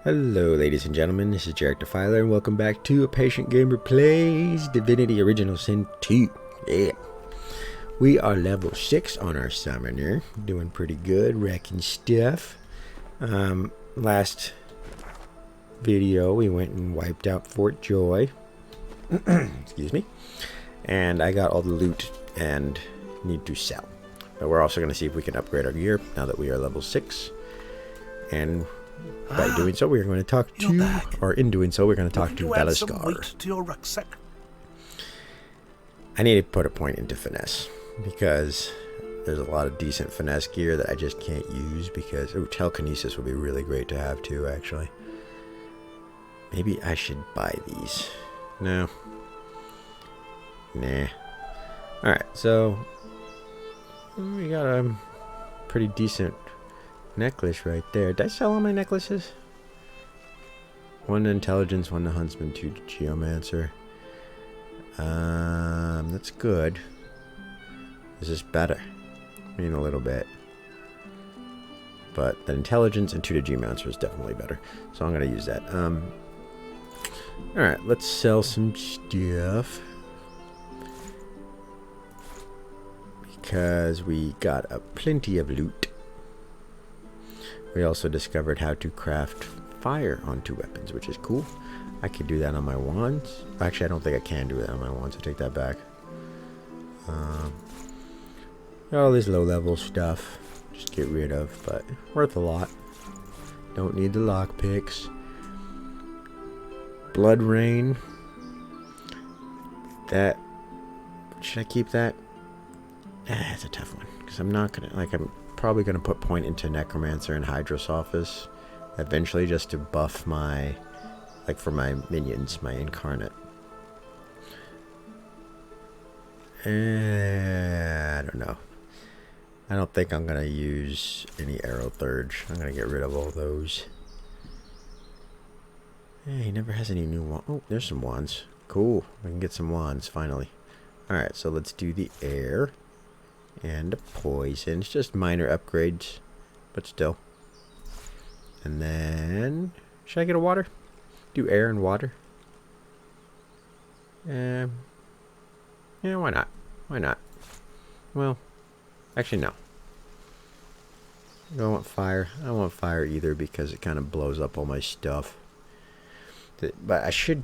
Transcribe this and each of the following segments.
Hello ladies and gentlemen, this is Jarek Defiler and welcome back to A Patient Gamer Plays Divinity Original Sin 2. Yeah. We are level 6 on our summoner, doing pretty good, wrecking stuff. Last video we went and wiped out Fort Joy. Excuse me. And I got all the loot and need to sell. But we're also going to see if we can upgrade our gear now that we are level 6. And by doing so, we're going to talk to, or in doing so, we're going to talk to Velascar. To your rucksack. I need to put a point into finesse because there's a lot of decent finesse gear that I just can't use because telekinesis would be really great to have too, actually. Maybe I should buy these. No. Nah. Alright, so we got a pretty decent necklace right there. Did I sell all my necklaces? 1 to intelligence, 1 to huntsman, 2 to geomancer. That's good. This is better. I mean, a little bit. But the intelligence and 2 to geomancer is definitely better. So I'm going to use that. Alright, let's sell some stuff. Because we got plenty of loot. We also discovered how to craft fire onto weapons, which is cool. I could do that on my wands. Actually, I don't think I can do that on my wands. I take that back. All this low-level stuff, just get rid of, but worth a lot. Don't need the lockpicks. Blood rain. That. Should I keep that? That's a tough one because I'm not gonna I'm probably gonna put point into necromancer and hydros office eventually just to buff my for my minions, my incarnate. I don't know. I don't think I'm gonna use any arrow thurge. I'm gonna get rid of all those. Hey, he never has any new wands. Oh, there's some wands. Cool. We can get some wands finally. Alright, so let's do the air. And a poison. It's just minor upgrades, but still. And then, should I get a water? Do air and water. Yeah, why not? Why not? Well, actually no. I don't want fire. I don't want fire either because it kind of blows up all my stuff. But I should.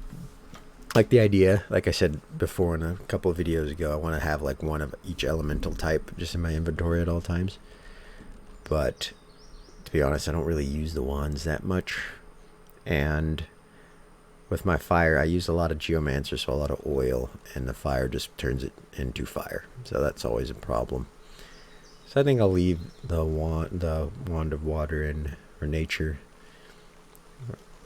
Like the idea, like I said before in a couple of videos ago, I want to have like one of each elemental type just in my inventory at all times. But to be honest, I don't really use the wands that much. And with my fire, I use a lot of geomancer, so a lot of oil, and the fire just turns it into fire. So that's always a problem. So I think I'll leave the wand of water or nature.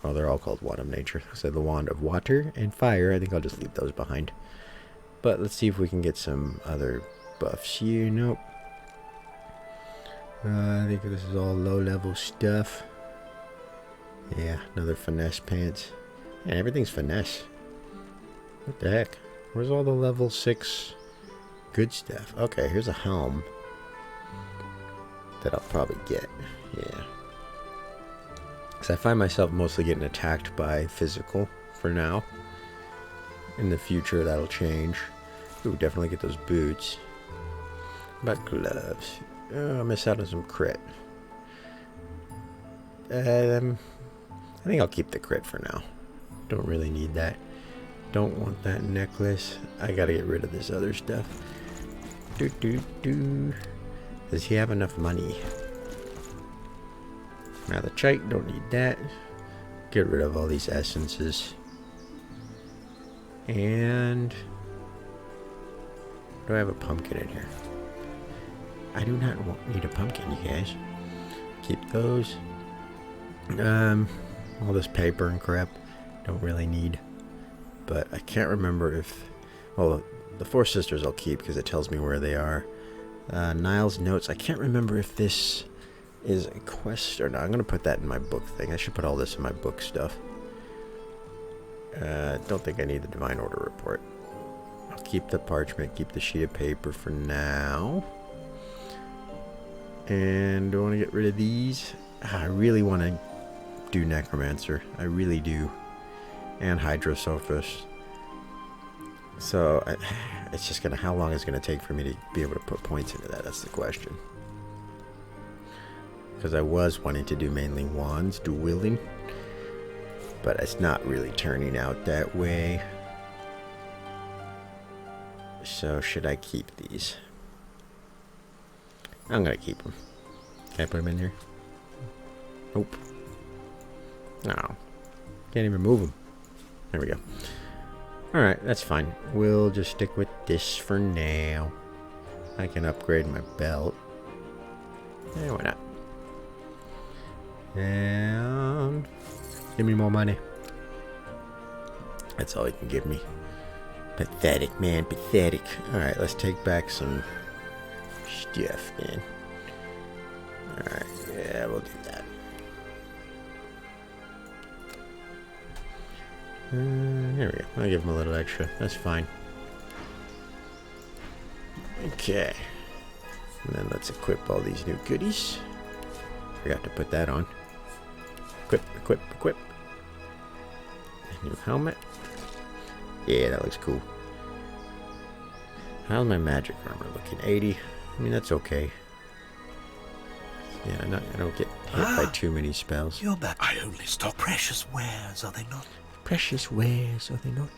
Oh, they're all called Wand of Nature. So the Wand of Water and Fire, I think I'll just leave those behind. But let's see if we can get some other buffs here. Nope. I think this is all low-level stuff. Yeah, another finesse pants. And everything's finesse. What the heck? Where's all the level 6 good stuff? Okay, here's a helm that I'll probably get. Yeah. I find myself mostly getting attacked by physical for now. In the future, that'll change. Ooh, definitely get those boots. But gloves. Oh, I miss out on some crit. I think I'll keep the crit for now. Don't really need that. Don't want that necklace. I gotta get rid of this other stuff. Does he have enough money? Now the chite, don't need that. Get rid of all these essences. And do I have a pumpkin in here? I do not need a pumpkin, you guys. Keep those. All this paper and crap, don't really need. But I can't remember if, well, the 4 sisters I'll keep because it tells me where they are. Niall's notes, I can't remember if this is a quest or not. I'm gonna put that in my book thing. I should put all this in my book stuff. Don't think I need the divine order report. I'll keep the parchment, keep the sheet of paper for now. And do I want to get rid of these? I really want to do Necromancer. I really do. And Hydrosophist. So, it's just gonna... How long is it gonna take for me to be able to put points into that? That's the question. Because I was wanting to do mainly wands, dual wielding. But it's not really turning out that way. So, should I keep these? I'm gonna keep them. Can I put them in here? Nope. No. Can't even move them. There we go. Alright, that's fine. We'll just stick with this for now. I can upgrade my belt. Yeah, why not? And... give me more money. That's all he can give me. Pathetic, man. Pathetic. Alright, let's take back some stuff, then. Alright, yeah, we'll do that. There we go. I'll give him a little extra. That's fine. Okay. And then let's equip all these new goodies. Forgot to put that on. Equip, equip, equip. New helmet. Yeah, that looks cool. How's my magic armor looking? 80. I mean, that's okay. Yeah, I don't get hit by too many spells. You're back. I only stock precious wares, are they not? Precious wares, are they not?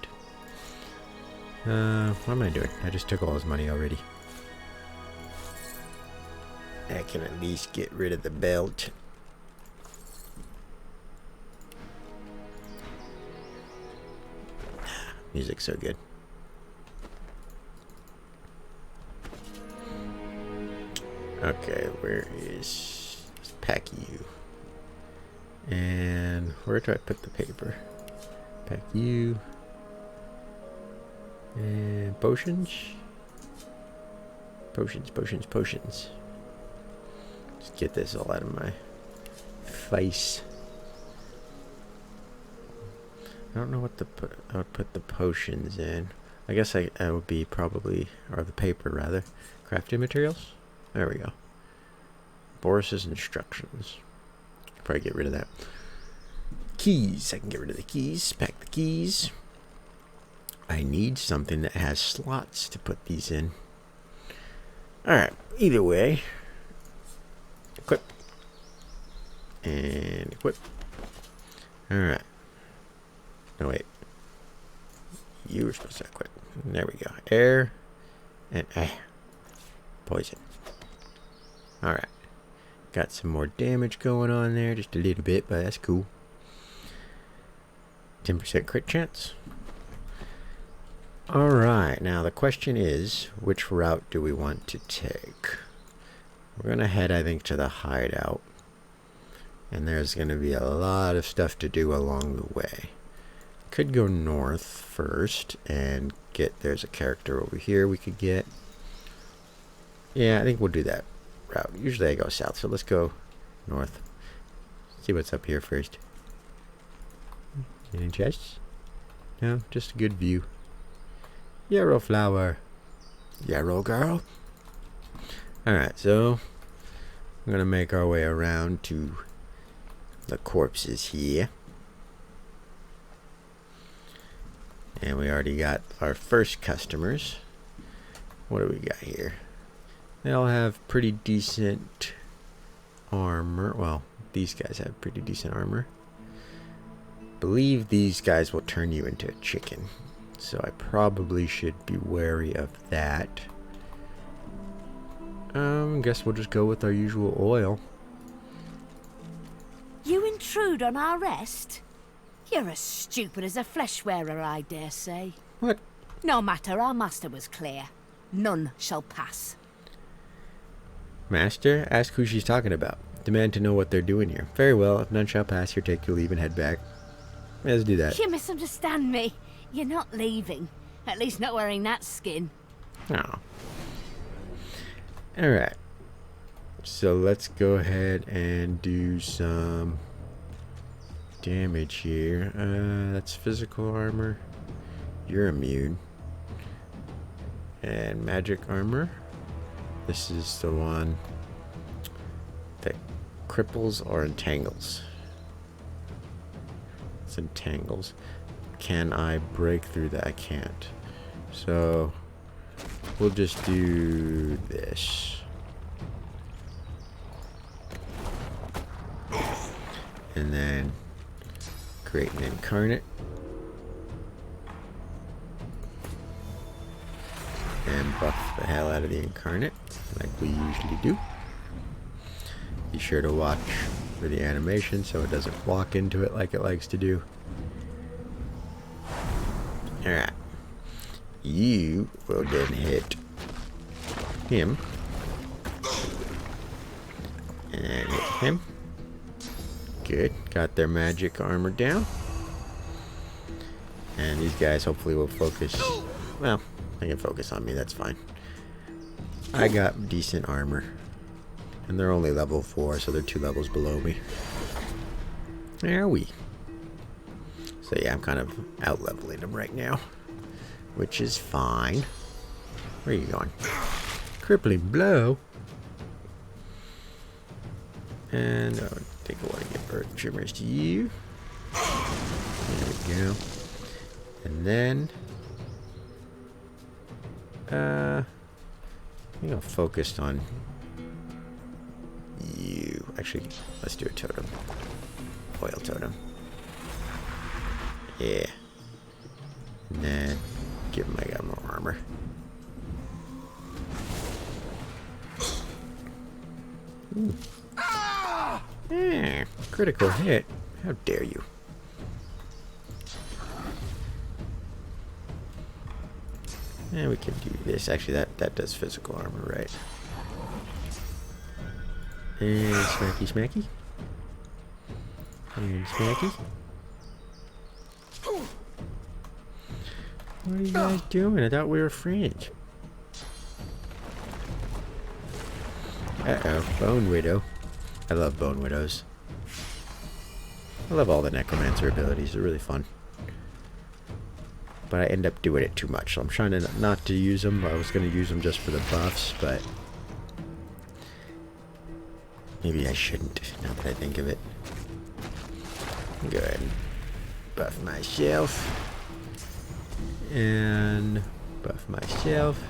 What am I doing? I just took all his money already. I can at least get rid of the belt. Music's so good. Okay, where is... let's pack you. And where do I put the paper? Pack you. And potions. Potions, potions, potions. Just get this all out of my face. I don't know what I would put the potions in. I guess I would be probably, or the paper rather. Crafting materials? There we go. Boris's instructions. Probably get rid of that. Keys. I can get rid of the keys. Pack the keys. I need something that has slots to put these in. Alright. Either way. Equip. And equip. Alright. No, wait. You were supposed to equip. There we go. Air. And poison. Alright. Got some more damage going on there. Just a little bit, but that's cool. 10% crit chance. Alright, now the question is, which route do we want to take? We're going to head, I think, to the hideout. And there's going to be a lot of stuff to do along the way. Could go north first and get... there's a character over here we could get. Yeah, I think we'll do that route. Usually I go south, so let's go north. See what's up here first. Any chests? No, just a good view. Yarrow flower. Yarrow girl. Alright, so we're going to make our way around to the corpses here. And we already got our first customers. What do we got here? They all have pretty decent armor. Well, these guys have pretty decent armor. Believe these guys will turn you into a chicken. So I probably should be wary of that. Guess we'll just go with our usual oil. You intrude on our rest? You're as stupid as a flesh wearer, I dare say. What? No matter, our master was clear. None shall pass. Master? Ask who she's talking about. Demand to know what they're doing here. Very well, if none shall pass, here take your leave and head back. Let's do that. You misunderstand me. You're not leaving. At least not wearing that skin. Oh. Alright. So let's go ahead and do some damage here. That's physical armor. You're immune. And magic armor. This is the one that cripples or entangles. It's entangles. Can I break through that? I can't. So we'll just do this. And then create an incarnate. And buff the hell out of the incarnate, like we usually do. Be sure to watch for the animation so it doesn't walk into it like it likes to do. Alright. You will then hit him. And hit him. Good. Got their magic armor down. And these guys hopefully will focus. Well, they can focus on me, that's fine. I got decent armor. And they're only level 4, so they're 2 levels below me. There we. So yeah, I'm kind of out-leveling them right now. Which is fine. Where are you going? Crippling blow. And I think I want to give earth trimmers to you. There we go. And then I think I'm focused on you. Actually, let's do a totem. Oil totem. Yeah. And then give him I got more armor. Ooh. Yeah, critical hit. How dare you? And we can do this. Actually, that does physical armor, right? And smacky, smacky. And smacky. What are you guys doing? I thought we were friends. Uh-oh, Bone Widow. I love Bone Widows. I love all the Necromancer abilities. They're really fun. But I end up doing it too much, so I'm trying to not to use them. I was going to use them just for the buffs, but maybe I shouldn't, now that I think of it. Go ahead and buff myself. And buff myself.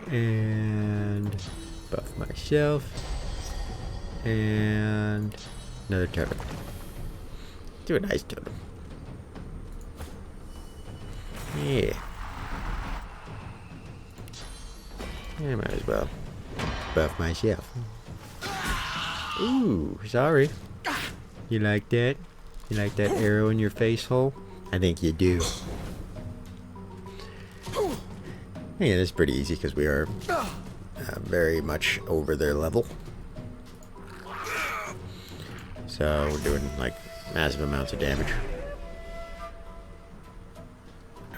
And buff myself. And another totem. Do a nice totem. Yeah. I might as well buff myself. Ooh, sorry. You like that? You like that arrow in your face hole? I think you do. Yeah, this is pretty easy because we are very much over their level. So we're doing like massive amounts of damage.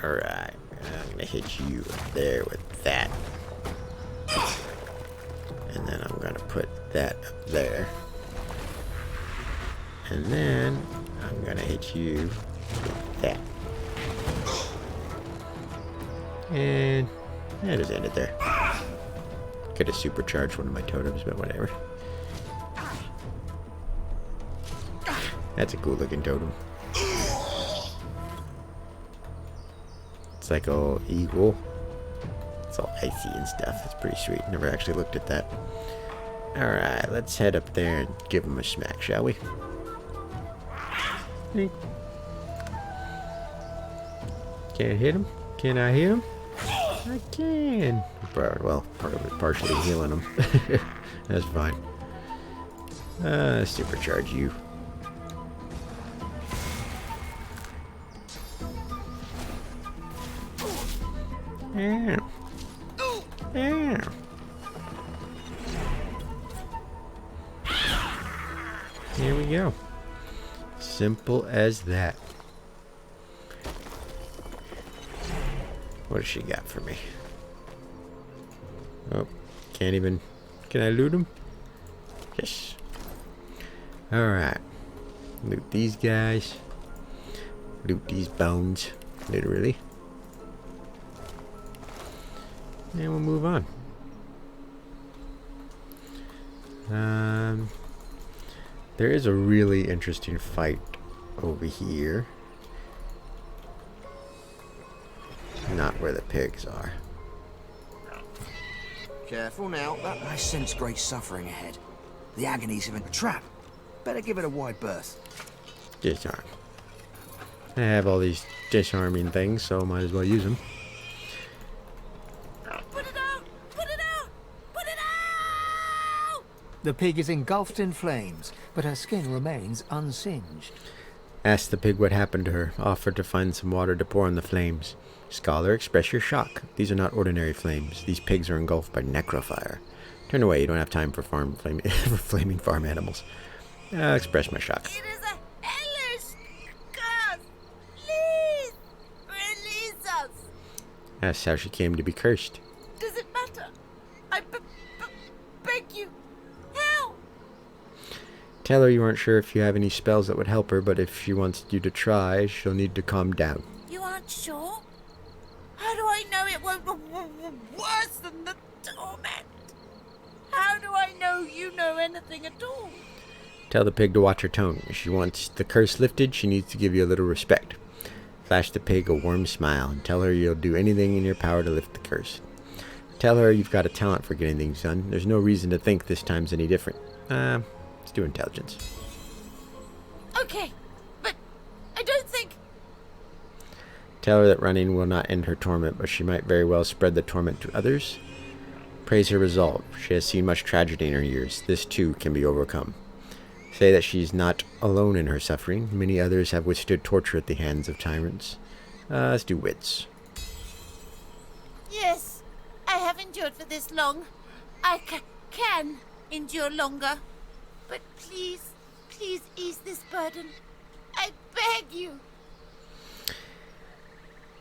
Alright, I'm gonna hit you there with that. And then I'm gonna put that up there. And then I'm gonna hit you with that. And I just ended there. Could have supercharged one of my totems, but whatever. That's a cool looking totem. It's like a eagle. It's all icy and stuff. It's pretty sweet. Never actually looked at that. Alright, let's head up there and give him a smack, shall we? Can't hit him? Can I hit him? I can. Well, partially healing him. That's fine. Supercharge you. Ow. Ow. Here we go. Simple as that. What does she got for me? Oh, can't even... Can I loot him? Yes. Alright. Loot these guys. Loot these bones. Literally. And we'll move on. There is a really interesting fight over here. Not where the pigs are. Careful now. I sense great suffering ahead. The agonies of a trap. Better give it a wide berth. Disarm. I have all these disarming things, so might as well use them. Put it out! Put it out! Put it out! The pig is engulfed in flames, but her skin remains unsinged. Ask the pig what happened to her. Offer to find some water to pour on the flames. Scholar, express your shock. These are not ordinary flames. These pigs are engulfed by necrofire. Turn away. You don't have time for for flaming farm animals. Express my shock. It is a hellish curse! Please! Release us! That's how she came to be cursed. Does it matter? I beg you! Help! Tell her you aren't sure if you have any spells that would help her, but if she wants you to try, she'll need to calm down. You aren't sure? How do I know it won't be worse than the torment? How do I know you know anything at all? Tell the pig to watch her tone. If she wants the curse lifted, she needs to give you a little respect. Flash the pig a warm smile and tell her you'll do anything in your power to lift the curse. Tell her you've got a talent for getting things done. There's no reason to think this time's any different. Let's do intelligence. Okay, but I don't think... Tell her that running will not end her torment, but she might very well spread the torment to others. Praise her resolve. She has seen much tragedy in her years. This too can be overcome. Say that she's not alone in her suffering. Many others have withstood torture at the hands of tyrants. Let's do wits. Yes, I have endured for this long. I can endure longer. But please, please ease this burden. I beg you.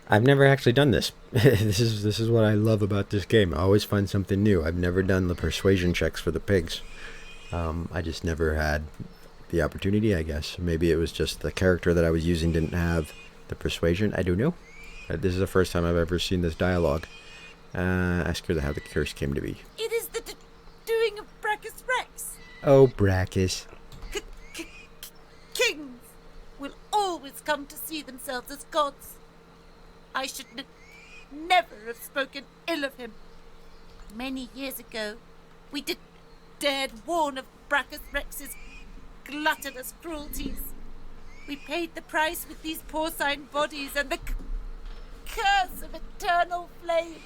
I've never actually done this. This is what I love about this game. I always find something new. I've never done the persuasion checks for the pigs. I just never had the opportunity, I guess. Maybe it was just the character that I was using didn't have the persuasion. I don't know. This is the first time I've ever seen this dialogue. Ask her how the curse came to be. It is the doing of Brachus Rex. Oh, Brachus. Kings will always come to see themselves as gods. I should never have spoken ill of him. Many years ago, we dared warn of Brachus Rex's gluttonous cruelties. We paid the price with these porcine bodies and the curse of eternal flames.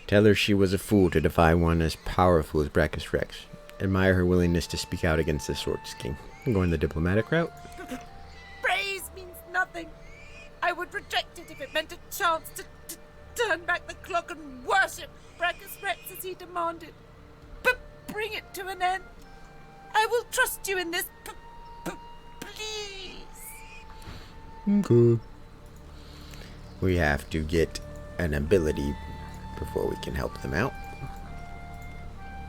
Tell her she was a fool to defy one as powerful as Brachus Rex. Admire her willingness to speak out against the Swords King. I'm going the diplomatic route. Praise means nothing. I would reject it if it meant a chance to turn back the clock and worship Brachus Rex as he demanded. But bring it to an end. I will trust you in this. Please. Okay. We have to get an ability before we can help them out.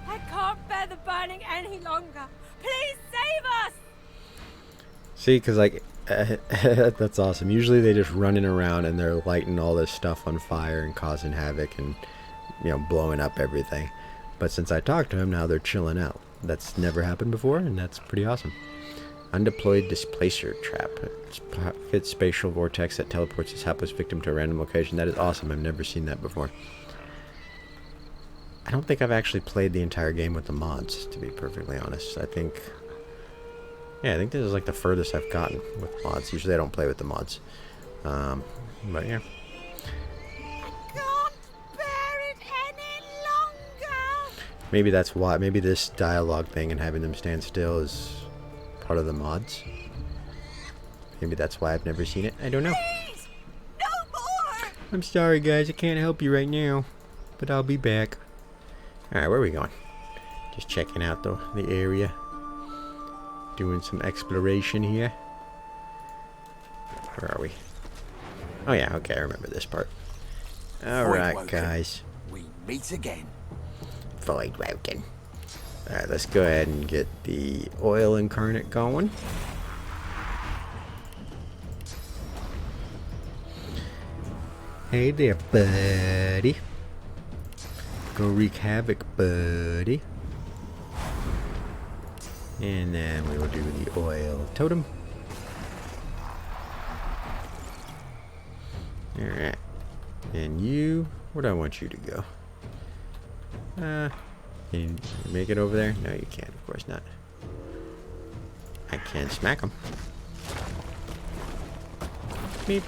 I can't bear the burning any longer. Please save us! See, because like that's awesome. Usually they just running around and they're lighting all this stuff on fire and causing havoc and blowing up everything. But since I talked to him, now they're chilling out. That's never happened before, and that's pretty awesome. Undeployed displacer trap. Fits spatial vortex that teleports his hapless victim to a random location. That is awesome. I've never seen that before. I don't think I've actually played the entire game with the mods, to be perfectly honest. I think this is like the furthest I've gotten with mods. Usually I don't play with the mods. But yeah. Can't bear it any longer. Maybe that's why. Maybe this dialogue thing and having them stand still is part of the mods. Maybe that's why I've never seen it. I don't know. Please, no more. I'm sorry, guys. I can't help you right now. But I'll be back. Alright, where are we going? Just checking out the area. Doing some exploration here. Where are we? Oh yeah, okay, I remember this part. Alright, guys. We meet again. Void Woken. Alright, let's go ahead and get the oil incarnate going. Hey there, buddy. Go wreak havoc, buddy. And then we will do the oil totem. Alright. And you, where do I want you to go? Can you make it over there? No, you can't. Of course not. I can smack them. Beep.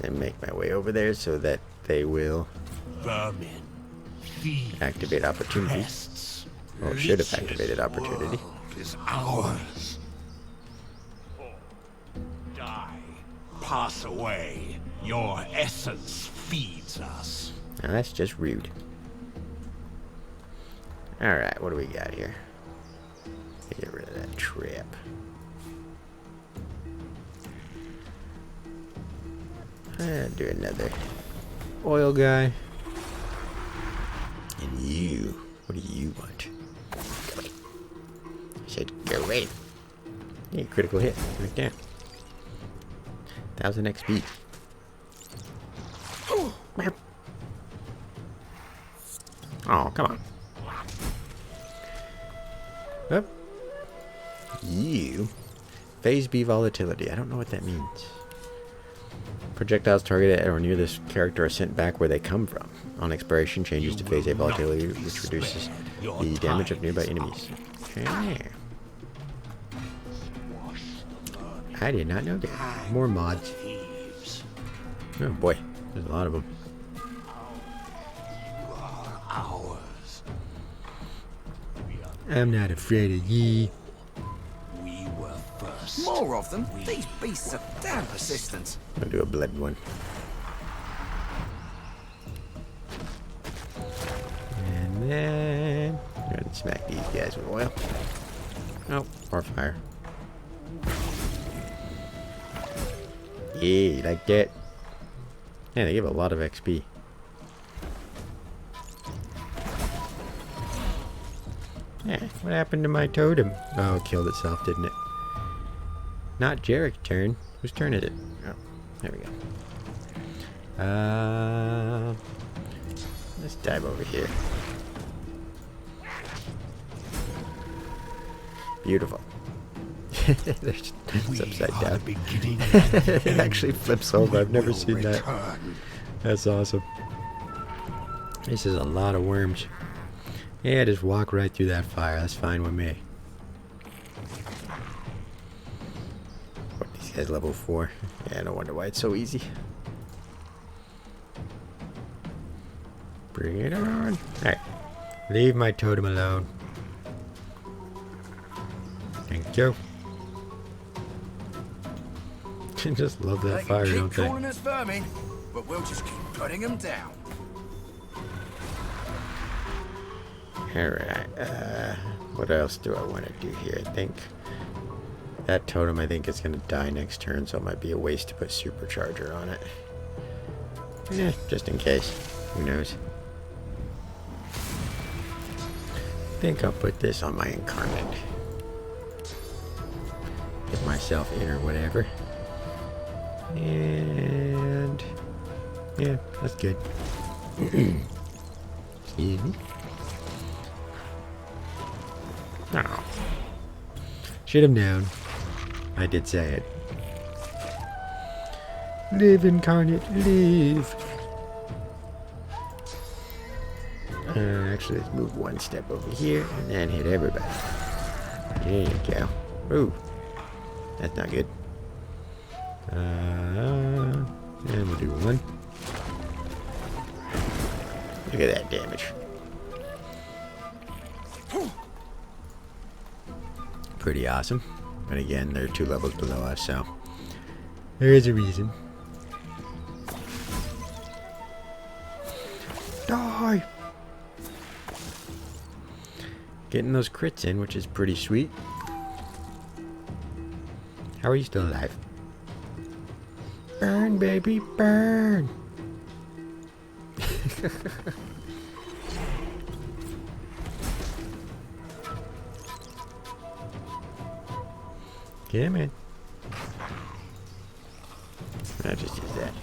And make my way over there so that they will Vermin, thieves, activate opportunity. pests. Well, should have This activated opportunity. world is ours. Die. Pass away. Your essence feeds us. Now that's just rude. Alright, what do we got here? Get rid of that trap. Do another oil guy. And you, what do you want? Go away. I said go away. Yeah, critical hit right there. 1000 XP. Oh, come on. Up. You. Phase B volatility. I don't know what that means. Projectiles targeted at or near this character are sent back where they come from. On expiration, changes to phase A volatility, which reduces the damage of nearby enemies. Okay. I did not know that. More mods. Thieves. Oh boy, there's a lot of them. Ours. I'm not afraid of ye. We were first. More of them? These beasts are damn persistent. I'll do a blood one. And then I'm gonna smack these guys with oil. Oh, or fire. Yeah, you like that? Yeah, they give a lot of XP. Yeah, what happened to my totem? Oh, it killed itself, didn't it? Not Jarek's turn. Whose turn is it? Oh, there we go. Let's dive over here. Beautiful. It's upside We are down. the beginning It actually flips over. I've never will seen that. return. That's awesome. This is a lot of worms. Yeah, just walk right through that fire. That's fine with me. What, these guys level 4? Yeah, no wonder why it's so easy. Bring it on. Alright. Leave my totem alone. Thank you. Just love that They fire, can don't keep they? calling us vermin, but we'll just keep putting them down. Alright, what else do I want to do here? I think that totem, I think, is going to die next turn, so it might be a waste to put supercharger on it. Just in case. Who knows? I think I'll put this on my incarnate. Get myself in or whatever. And yeah, that's good. Excuse me. Oh. Should have known. I did say it. Live, incarnate, live. Actually, let's move one step over here and then hit everybody. There you go. Ooh. That's not good. And we'll do one. Look at that damage. Pretty awesome. But again, they're 2 levels below us, so there is a reason. Die! Getting those crits in, which is pretty sweet. How are you still alive? Burn, baby, burn! Come in. I'll just use that.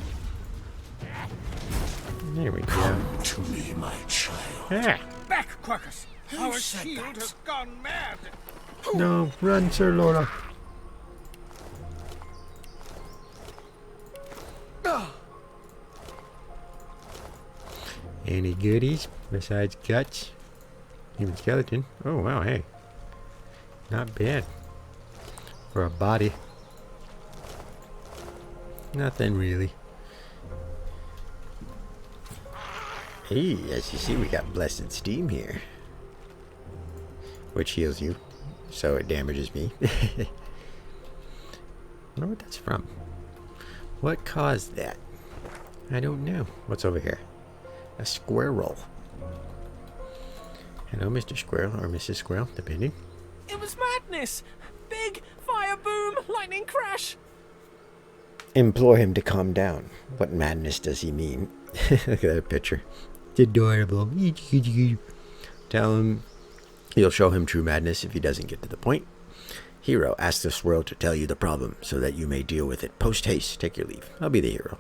There we go. Come to me, my child. Ah! Back, Quackus! Our said shield that? has gone mad! No, run, Sir Lorna. Ah, Any goodies besides guts? Even skeleton. Oh wow, hey. Not bad. For a body. Nothing really. Hey, as you see, we got blessed steam here. Which heals you. So it damages me. I wonder what that's from. What caused that? I don't know. What's over here? A squirrel. Hello, Mr. Squirrel or Mrs. Squirrel, depending. It was madness! Big fire boom, lightning crash! Implore him to calm down. What madness does he mean? Look at that picture. It's adorable. Tell him you'll show him true madness if he doesn't get to the point. Hero, ask the squirrel to tell you the problem so that you may deal with it. Post haste. Take your leave. I'll be the hero.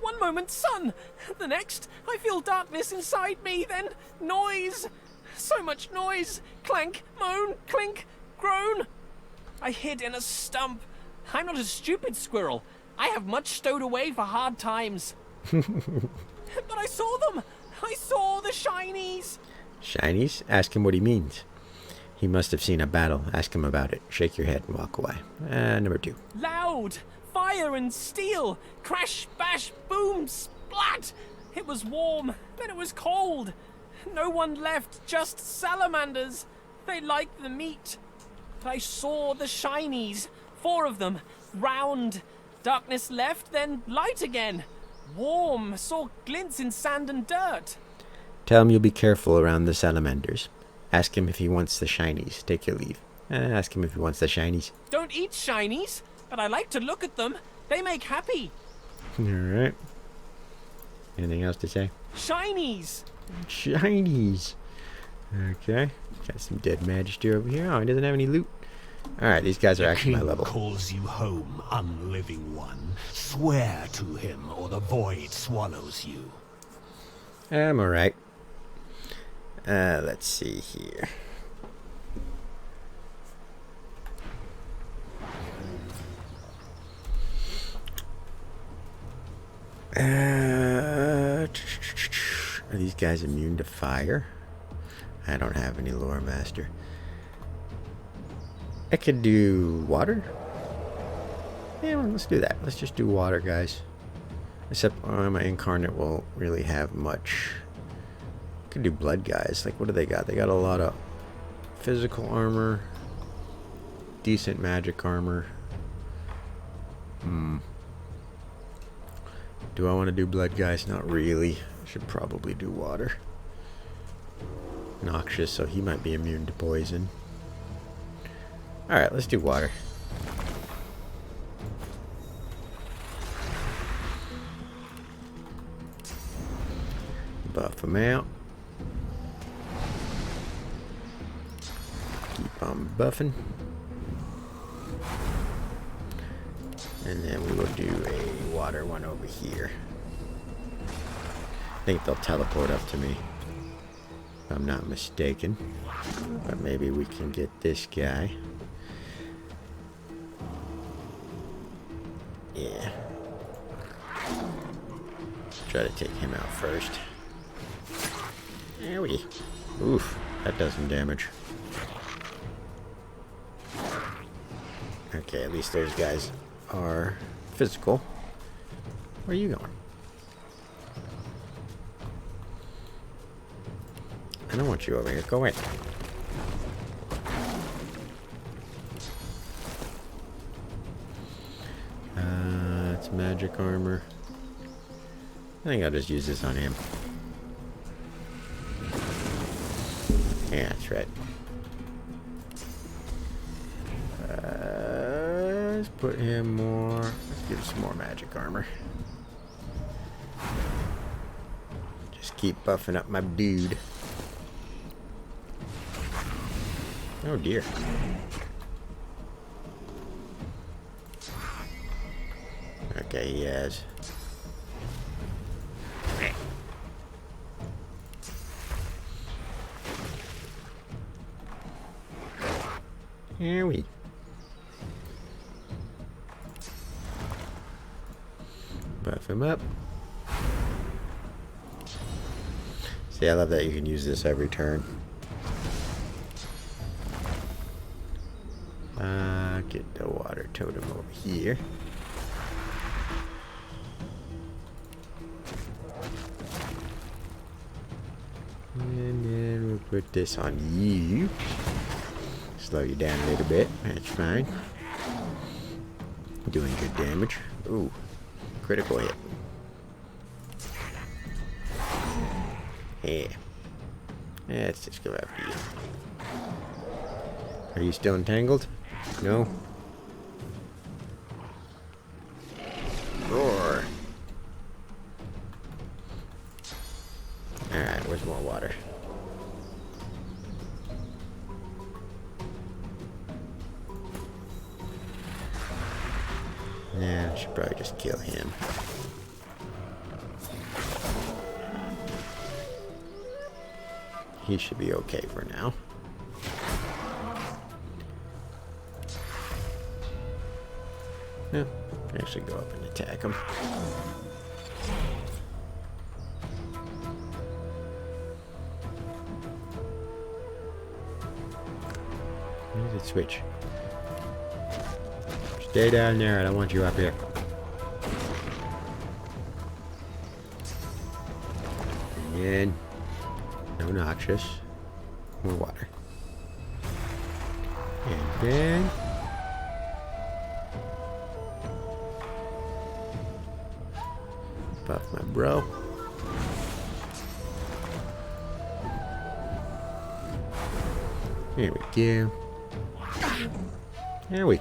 One moment, sun! The next, I feel darkness inside me, then noise! So much noise! Clank, moan, clink, groan! I hid in a stump. I'm not a stupid squirrel. I have much stowed away for hard times. But I saw them! I saw the shinies! Shinies? Ask him what he means. He must have seen a battle. Ask him about it. Shake your head and walk away. Number 2. Loud! Fire and steel! Crash, bash, boom, splat! It was warm, then it was cold. No one left, just salamanders. They liked the meat. I saw the shinies. 4 of them. Round. Darkness left, then light again. Warm. Saw glints in sand and dirt. Tell him you'll be careful around the salamanders. Ask him if he wants the shinies. Take your leave. Ask him if he wants the shinies. Don't eat shinies, but I like to look at them. They make happy. Alright. Anything else to say? Shinies! Shinies. Okay. Got some dead majesty over here. Oh, he doesn't have any loot. Alright, these guys are The actually my king level. calls you home, unliving one. Swear to him, or the void swallows you. I'm alright. Let's see here. Are these guys immune to fire? I don't have any lore master. I could do water. Yeah, well, let's do that. Let's just do water, guys. Except my incarnate won't really have much. Could do blood guys. Like, what do they got? They got a lot of physical armor, decent magic armor. Do I want to do blood guys? Not really. I should probably do water. Noxious, so he might be immune to poison. Alright, let's do water. Buff him out. Keep on buffing. And then we will do a water one over here. I think they'll teleport up to me, if I'm not mistaken. But maybe we can get this guy. Yeah. Try to take him out first. There we. Oof, that does some damage. Okay, at least those guys are physical. Where are you going? I don't want you over here. Go away. It's magic armor. I think I'll just use this on him. Yeah, that's right. Let's put him more. Let's give him some more magic armor. Just keep buffing up my dude. Oh dear. Okay, he has. Here we. Buff him up. See, I love that you can use this every turn. Get the water totem over here. And then we'll put this on you. Slow you down a little bit. That's fine. Doing good damage. Ooh, critical hit. Yeah. Let's just go after you. Are you still entangled? No? Roar. Alright, where's more water? Yeah, I should probably just kill him. He should be okay for now. Yeah, actually go up and attack him. Where does it switch? Stay down there, I don't want you up here. And then, no noxious. More water. And then... buff my bro. There we go. There we.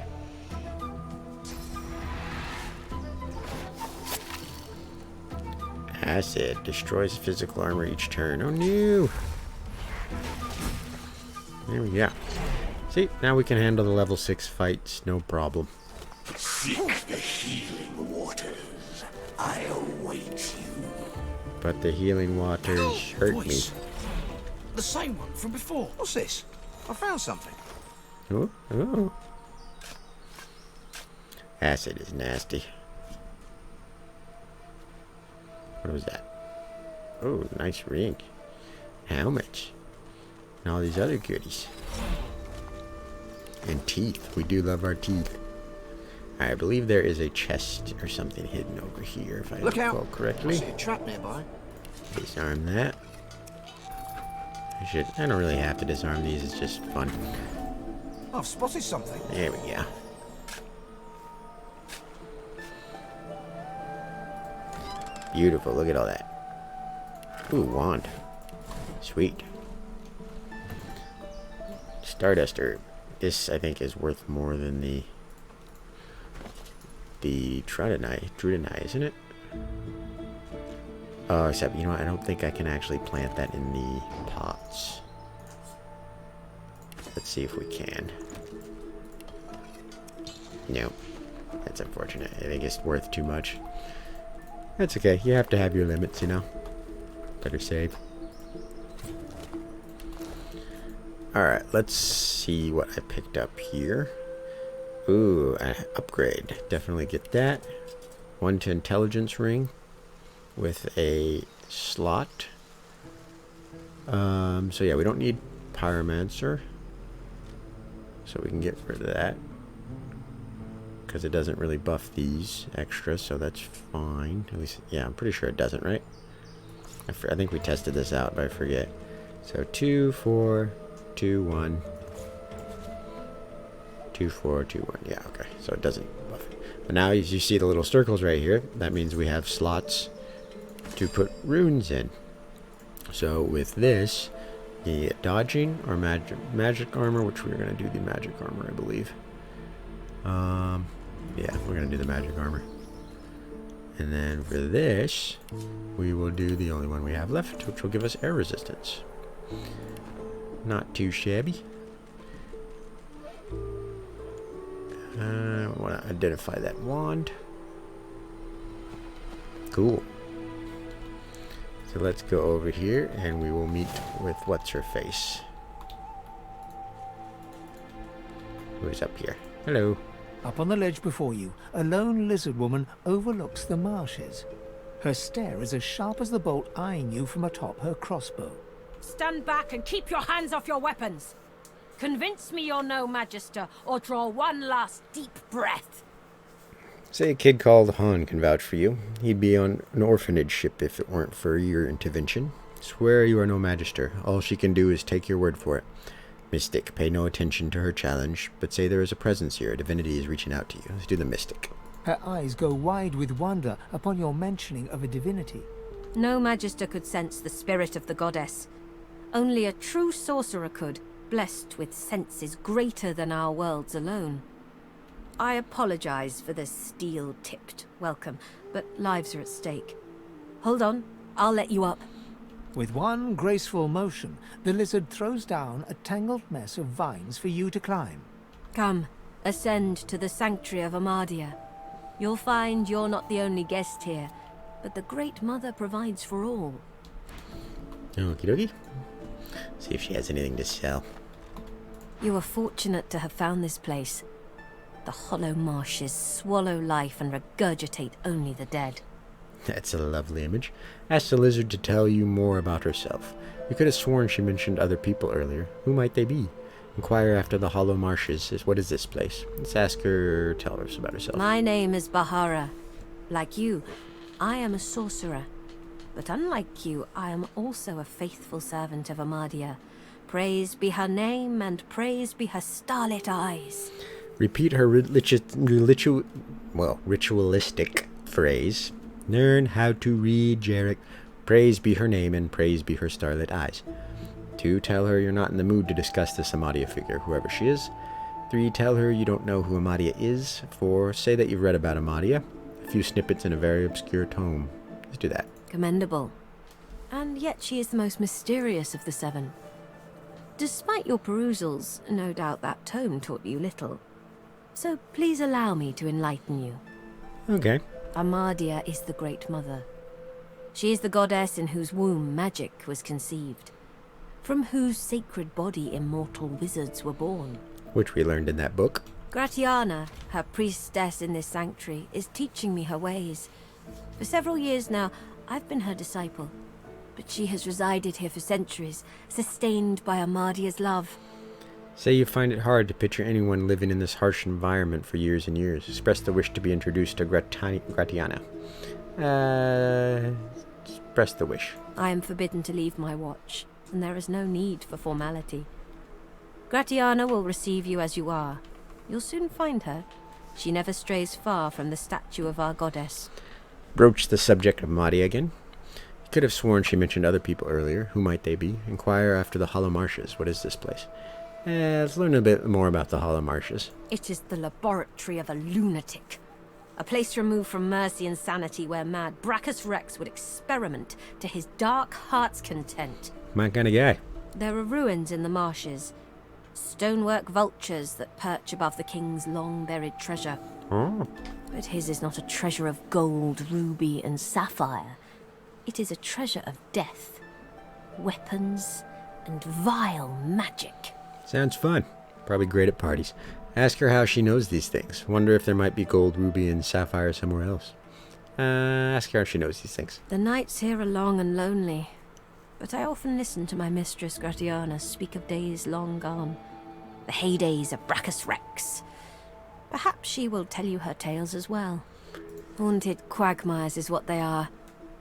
Acid destroys physical armor each turn. Oh no! There we go. See, now we can handle the level 6 fights, no problem. Seek the healing waters. I await you. But the healing waters hurt me. Voice. The same one from before. What's this? I found something. Oh, oh. Acid is nasty. What was that? Oh, nice ring. Helmet. And all these other goodies. And teeth. We do love our teeth. I believe there is a chest or something hidden over here, if I recall correctly. I see a trap nearby. Disarm that. I don't really have to disarm these, it's just fun. I've spotted something. There we go. Beautiful, look at all that. Ooh, wand. Sweet. Stardust herb. This, I think, is worth more than the Druidini, isn't it? Oh, except, you know what, I don't think I can actually plant that in the pots. Let's see if we can. No. That's unfortunate. I think it's worth too much. That's okay. You have to have your limits, you know. Better save. Alright, let's see what I picked up here. Ooh, an upgrade. Definitely get that. 1 to intelligence ring with a slot. So yeah, we don't need pyromancer. So we can get rid of that. Because it doesn't really buff these extra, so that's fine. At least, yeah, I'm pretty sure it doesn't, right? I think we tested this out, but I forget. So 2, 4, 2, 1. 2, 4, 2, 1. Yeah, okay. So it doesn't buff it. But now as you see the little circles right here, that means we have slots to put runes in. So with this, you get dodging or magic armor, which we're going to do the magic armor, I believe. Yeah, we're going to do the magic armor. And then for this, we will do the only one we have left, which will give us air resistance. Not too shabby. I want to identify that wand. Cool. So let's go over here and we will meet with what's-her-face. Who's up here? Hello. Up on the ledge before you, a lone lizard woman overlooks the marshes. Her stare is as sharp as the bolt eyeing you from atop her crossbow. Stand back and keep your hands off your weapons. Convince me you're no magister, or draw one last deep breath. Say a kid called Han can vouch for you. He'd be on an orphanage ship if it weren't for your intervention. Swear you are no magister. All she can do is take your word for it. Mystic, pay no attention to her challenge, but say there is a presence here. Divinity is reaching out to you. Let's do the mystic. Her eyes go wide with wonder upon your mentioning of a divinity. No magister could sense the spirit of the goddess. Only a true sorcerer could, blessed with senses greater than our worlds alone. I apologize for this steel-tipped welcome, but lives are at stake. Hold on, I'll let you up. With one graceful motion, the lizard throws down a tangled mess of vines for you to climb. Come, ascend to the sanctuary of Amadia. You'll find you're not the only guest here, but the Great Mother provides for all. Okie dokie. See if she has anything to sell. You are fortunate to have found this place. The Hollow Marshes swallow life and regurgitate only the dead. That's a lovely image. Ask the lizard to tell you more about herself. You could have sworn she mentioned other people earlier. Who might they be? Inquire after the Hollow Marshes. What is this place? Let's ask her, tell us about herself. My name is Bahara. Like you, I am a sorcerer. But unlike you, I am also a faithful servant of Amadia. Praise be her name, and praise be her starlit eyes. Repeat her ritualistic phrase. Learn how to read, Jarek. Praise be her name, and praise be her starlit eyes. 2. Tell her you're not in the mood to discuss this Amadia figure, whoever she is. 3. Tell her you don't know who Amadia is. 4. Say that you've read about Amadia. A few snippets in a very obscure tome. Let's do that. Commendable. And yet she is the most mysterious of the 7. Despite your perusals, no doubt that tome taught you little. So please allow me to enlighten you. Okay. Amadia is the Great Mother. She is the goddess in whose womb magic was conceived, from whose sacred body immortal wizards were born. Which we learned in that book. Gratiana, her priestess in this sanctuary, is teaching me her ways. For several years now, I've been her disciple, but she has resided here for centuries, sustained by Amadia's love. Say you find it hard to picture anyone living in this harsh environment for years and years. Express the wish to be introduced to Gratiana. Express the wish. I am forbidden to leave my watch, and there is no need for formality. Gratiana will receive you as you are. You'll soon find her. She never strays far from the statue of our goddess. Broach the subject of Amadia again. You could have sworn she mentioned other people earlier. Who might they be? Inquire after the Hollow Marshes. What is this place? Let's learn a bit more about the Hall of Marshes. It is the laboratory of a lunatic. A place removed from mercy and sanity where mad Brachus Rex would experiment to his dark heart's content. My kind of guy. There are ruins in the marshes. Stonework vultures that perch above the king's long-buried treasure. Oh. But his is not a treasure of gold, ruby, and sapphire. It is a treasure of death, weapons, and vile magic. Sounds fun. Probably great at parties. Ask her how she knows these things. Wonder if there might be gold, ruby, and sapphire somewhere else. Ask her how she knows these things. The nights here are long and lonely, but I often listen to my mistress Gratiana speak of days long gone. The heydays of Brachus Rex. Perhaps she will tell you her tales as well. Haunted quagmires is what they are,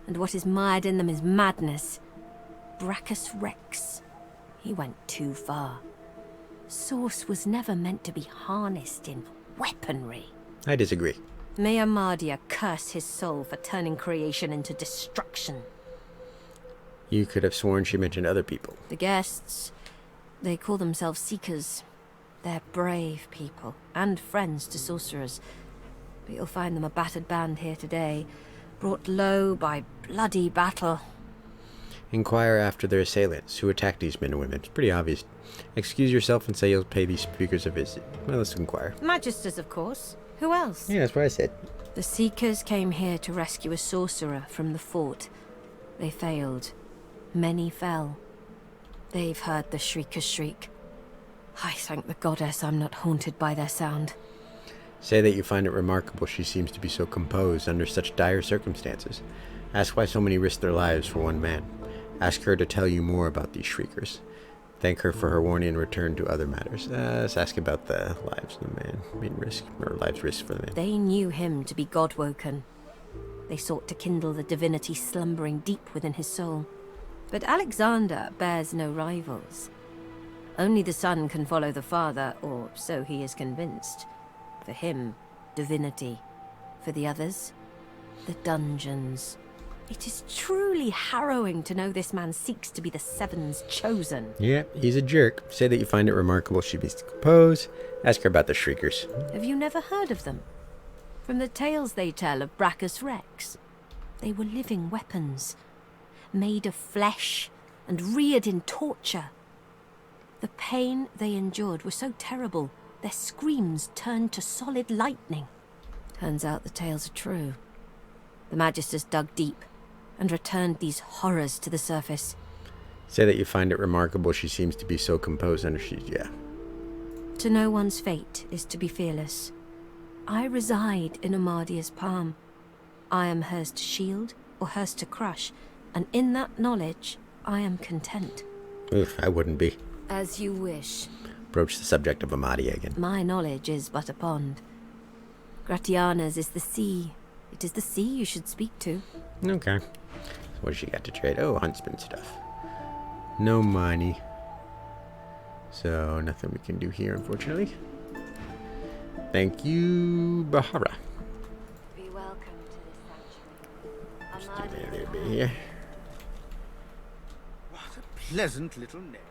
and what is mired in them is madness. Brachus Rex. He went too far. Source was never meant to be harnessed in weaponry. I disagree. May Amadia curse his soul for turning creation into destruction. You could have sworn she mentioned other people. The guests, they call themselves Seekers. They're brave people, and friends to sorcerers. But you'll find them a battered band here today, brought low by bloody battle. Inquire after their assailants who attacked these men and women. It's pretty obvious. Excuse yourself and say you'll pay these speakers a visit. Well, let's inquire. Magisters, of course. Who else? Yeah, that's what I said. The Seekers came here to rescue a sorcerer from the fort. They failed. Many fell. They've heard the Shrieker's shriek. I thank the goddess I'm not haunted by their sound. Say that you find it remarkable she seems to be so composed under such dire circumstances. Ask why so many risk their lives for one man. Ask her to tell you more about these shriekers. Thank her for her warning and return to other matters. Let's ask about the lives of the man being risked, or lives risked for the man. They knew him to be God-woken. They sought to kindle the divinity slumbering deep within his soul. But Alexander bears no rivals. Only the son can follow the father, or so he is convinced. For him, divinity. For the others, the dungeons. It is truly harrowing to know this man seeks to be the Seven's chosen. Yeah, he's a jerk. Say that you find it remarkable she be composed. Ask her about the shriekers. Have you never heard of them? From the tales they tell of Brachus Rex. They were living weapons, made of flesh and reared in torture. The pain they endured was so terrible, their screams turned to solid lightning. Turns out the tales are true. The Magisters dug deep and returned these horrors to the surface. Say that you find it remarkable she seems to be so composed under yeah. To know one's fate is to be fearless. I reside in Amadia's palm. I am hers to shield or hers to crush, and in that knowledge, I am content. Oof, I wouldn't be. As you wish. Broach the subject of Amadia again. My knowledge is but a pond. Gratiana's is the sea. It is the sea you should speak to. Okay. So what does she got to trade? Oh, huntsman stuff. No money. So nothing we can do here, unfortunately. Thank you, Bahara. Be welcome to this Just give me a sanctuary. little bit here. What a pleasant little nest.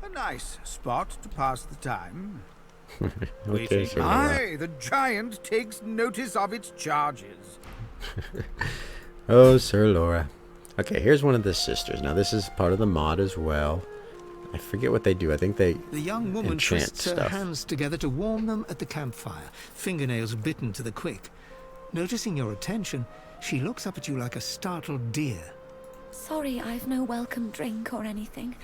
A nice spot to pass the time. Okay, so Aye, the giant takes notice of its charges. oh, Sir Laura. Okay, here's one of the sisters. Now, this is part of the mod as well. I forget what they do. I think they The young woman enchant twists her stuff. hands together to warm them at the campfire, fingernails bitten to the quick. Noticing your attention, she looks up at you like a startled deer. Sorry I've no welcome drink or anything,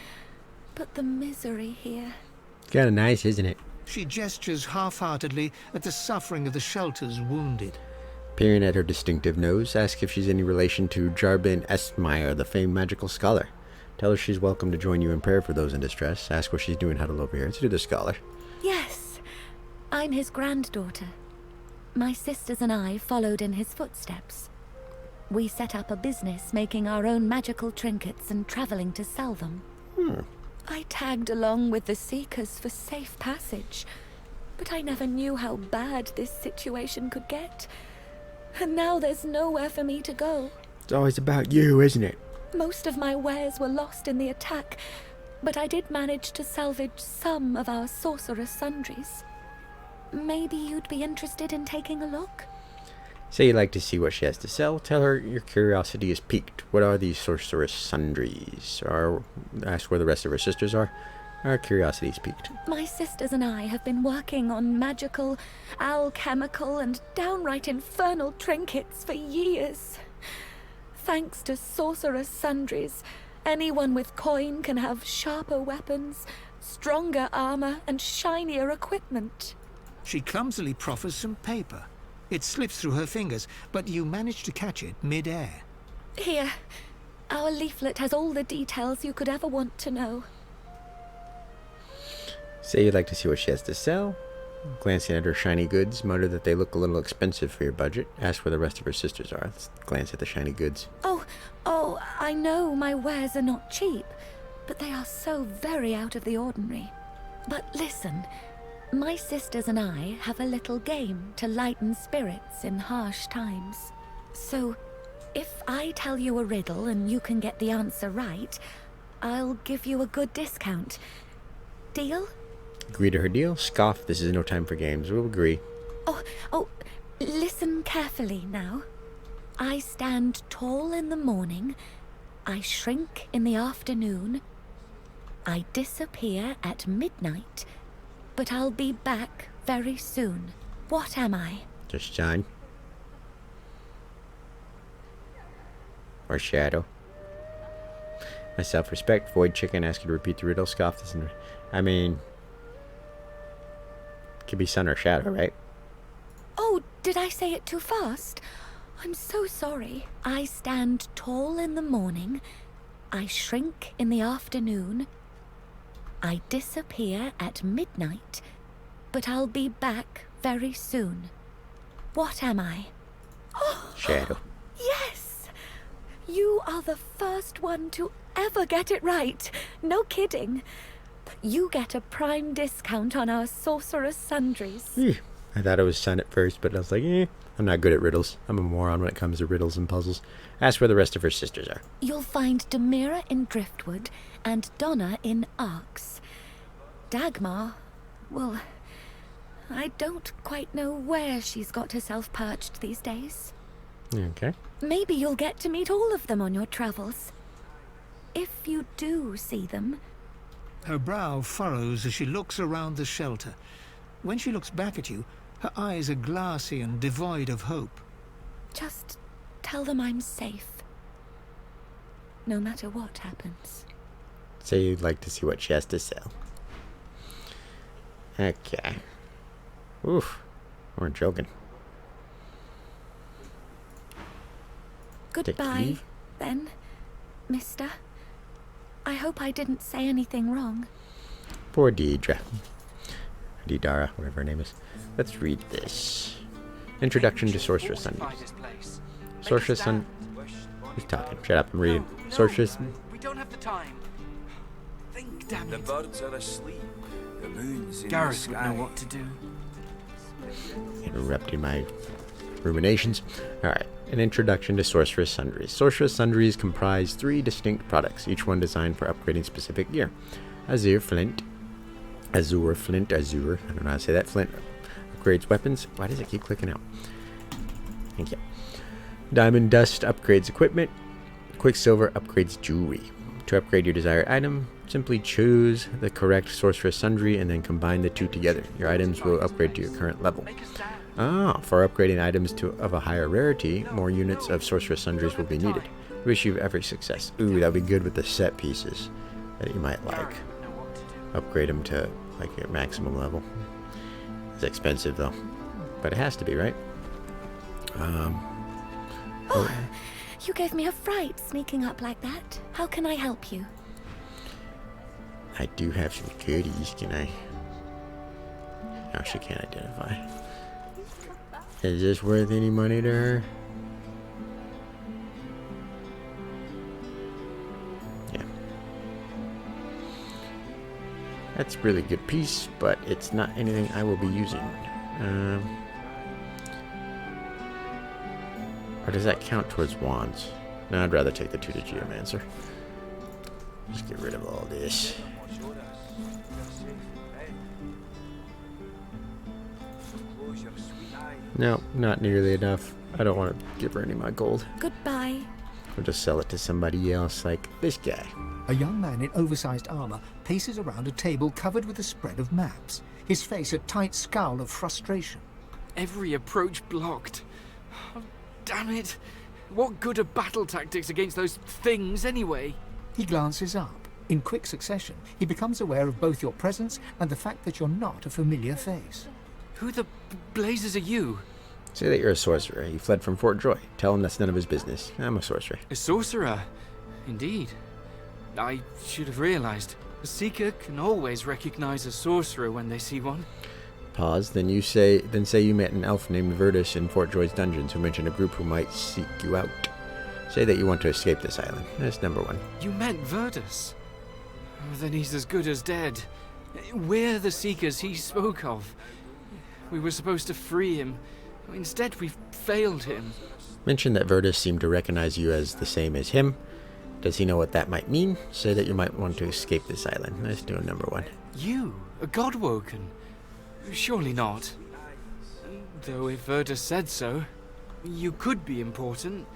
but the misery here. Kind of nice, isn't it? She gestures half-heartedly at the suffering of the shelter's wounded. Peering at her distinctive nose, ask if she's any relation to Jarbin Estmeyer, the famed magical scholar. Tell her she's welcome to join you in prayer for those in distress. Ask what she's doing huddled over here. Let's do the scholar. Yes, I'm his granddaughter. My sisters and I followed in his footsteps. We set up a business making our own magical trinkets and traveling to sell them. I tagged along with the Seekers for safe passage, but I never knew how bad this situation could get. And now there's nowhere for me to go. It's always about you, isn't it? Most of my wares were lost in the attack, but I did manage to salvage some of our Sorceress sundries. Maybe you'd be interested in taking a look? Say you'd like to see what she has to sell. Tell her your curiosity is piqued. What are these Sorceress sundries? Or ask where the rest of her sisters are. Our curiosity is piqued. My sisters and I have been working on magical, alchemical, and downright infernal trinkets for years. Thanks to Sorceress sundries, anyone with coin can have sharper weapons, stronger armor, and shinier equipment. She clumsily proffers some paper. It slips through her fingers, but you manage to catch it mid-air. Here, our leaflet has all the details you could ever want to know. Say you'd like to see what she has to sell. Glancing at her shiny goods, mutter that they look a little expensive for your budget. Ask where the rest of her sisters are. Let's glance at the shiny goods. Oh, I know my wares are not cheap, but they are so very out of the ordinary. But listen, my sisters and I have a little game to lighten spirits in harsh times. So, if I tell you a riddle and you can get the answer right, I'll give you a good discount. Deal? Agree to her deal? Scoff. This is no time for games. We'll agree. Oh, listen carefully now. I stand tall in the morning, I shrink in the afternoon, I disappear at midnight, but I'll be back very soon. What am I? Just shine. Or shadow. My self-respect. Void chicken. Ask you to repeat the riddle. Scoff. This isn't... I mean... Could be sun or shadow, right? Oh, did I say it too fast? I'm so sorry. I stand tall in the morning. I shrink in the afternoon. I disappear at midnight. But I'll be back very soon. What am I? Shadow. Yes! You are the first one to ever get it right. No kidding. You get a prime discount on our Sorceress sundries. I thought I was son at first, but I was like, I'm not good at riddles. I'm a moron when it comes to riddles and puzzles. Ask where the rest of her sisters are. You'll find Demira in Driftwood and Donna in Arx. Dagmar, well, I don't quite know where she's got herself perched these days. Okay. Maybe you'll get to meet all of them on your travels. If you do see them. Her brow furrows as she looks around the shelter. When she looks back at you, her eyes are glassy and devoid of hope. Just tell them I'm safe. No matter what happens. Say you'd like to see what she has to sell. Okay. Oof. We're joking. Goodbye, then, mister. I hope I didn't say anything wrong. Poor Deidre. Deidara, whatever her name is. Let's read this. Introduction to Sorceress Sundries. Sorceress Sun... Who's talking? Shut up, I'm reading. Sorceress... We don't have the time. Think, damn The it. birds are asleep. The moon's in the Gareth sky. would know what to do. Interrupting my ruminations. Alright, an introduction to Sorceress Sundries. Sorceress Sundries comprise 3 distinct products, each one designed for upgrading specific gear. Azure Flint. I don't know how to say that. Flint upgrades weapons. Why does it keep clicking out? Thank you. Diamond Dust upgrades equipment. Quicksilver upgrades jewelry. To upgrade your desired item, simply choose the correct Sorceress Sundry and then combine the 2 together. Your items will upgrade to your current level. For upgrading items of a higher rarity, more units of Sorceress Sundries will be needed. Wish you every success. Ooh, that'd be good with the set pieces that you might like. Upgrade them to like your maximum level. It's expensive though, but it has to be, right? You gave me a fright sneaking up like that. How can I help you? I do have some goodies, can I? No, she can't identify. Is this worth any money to her? Yeah. That's a really good piece, but it's not anything I will be using. Or does that count towards wands? No, I'd rather take the 2 to Geomancer. Just get rid of all this. No, not nearly enough. I don't want to give her any of my gold. Goodbye. I'll just sell it to somebody else, like this guy. A young man in oversized armor paces around a table covered with a spread of maps, his face a tight scowl of frustration. Every approach blocked. Oh, damn it. What good are battle tactics against those things anyway? He glances up. In quick succession, he becomes aware of both your presence and the fact that you're not a familiar face. Who the blazes are you? Say that you're a sorcerer. You fled from Fort Joy. Tell him that's none of his business. I'm a sorcerer. A sorcerer? Indeed. I should have realized. A seeker can always recognize a sorcerer when they see one. Pause. Then say you met an elf named Virtus in Fort Joy's dungeons who mentioned a group who might seek you out. Say that you want to escape this island. That's number 1. You meant Virtus? Oh, then he's as good as dead. We're the seekers he spoke of. We were supposed to free him. Instead, we failed him. Mention that Virtus seemed to recognize you as the same as him. Does he know what that might mean? Say that you might want to escape this island. Let's do a number 1. You? A Godwoken? Surely not. Though if Virtus said so, you could be important.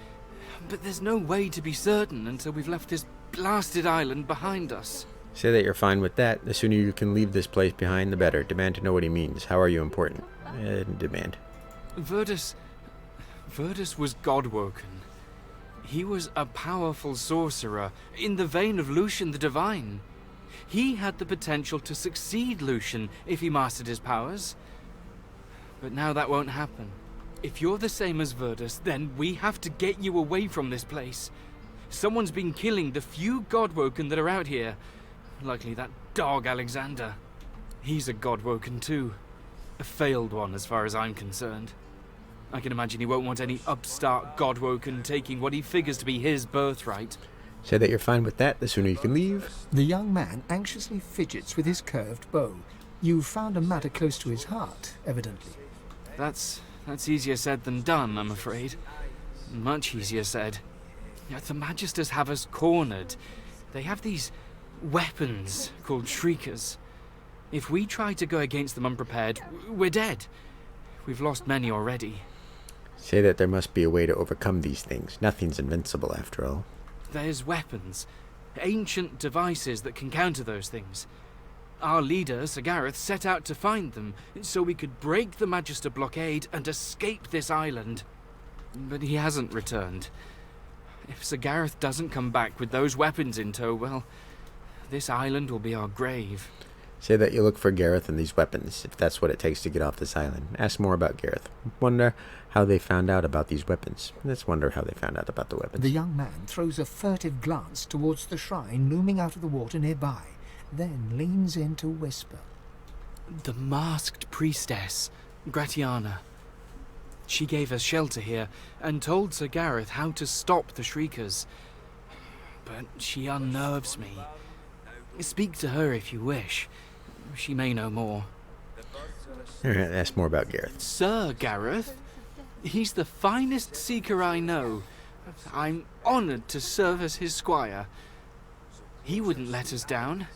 But there's no way to be certain until we've left this blasted island behind us. Say that you're fine with that. The sooner you can leave this place behind, the better. Demand to know what he means. How are you important? Demand. Virtus was Godwoken. He was a powerful sorcerer, in the vein of Lucian the Divine. He had the potential to succeed Lucian if he mastered his powers. But now that won't happen. If you're the same as Verdus, then we have to get you away from this place. Someone's been killing the few Godwoken that are out here. Likely that dog Alexander. He's a Godwoken too. A failed one as far as I'm concerned. I can imagine he won't want any upstart Godwoken taking what he figures to be his birthright. Say that you're fine with that, the sooner you can leave. The young man anxiously fidgets with his curved bow. You've found a matter close to his heart, evidently. That's easier said than done, I'm afraid. Much easier said. The Magisters have us cornered. They have these weapons called Shriekers. If we try to go against them unprepared, we're dead. We've lost many already. Say that there must be a way to overcome these things. Nothing's invincible, after all. There's weapons. Ancient devices that can counter those things. Our leader, Sir Gareth, set out to find them, so we could break the Magister blockade and escape this island. But he hasn't returned. If Sir Gareth doesn't come back with those weapons in tow, well, this island will be our grave. Say that you look for Gareth and these weapons, if that's what it takes to get off this island. Ask more about Gareth. Wonder how they found out about these weapons. Let's wonder how they found out about the weapons. The young man throws a furtive glance towards the shrine looming out of the water nearby, then leans in to whisper. The masked priestess, Gratiana. She gave us shelter here and told Sir Gareth how to stop the Shriekers. But she unnerves me. Speak to her if you wish. She may know more. Alright, ask more about Gareth. Sir Gareth? He's the finest seeker I know. I'm honoured to serve as his squire. He wouldn't let us down.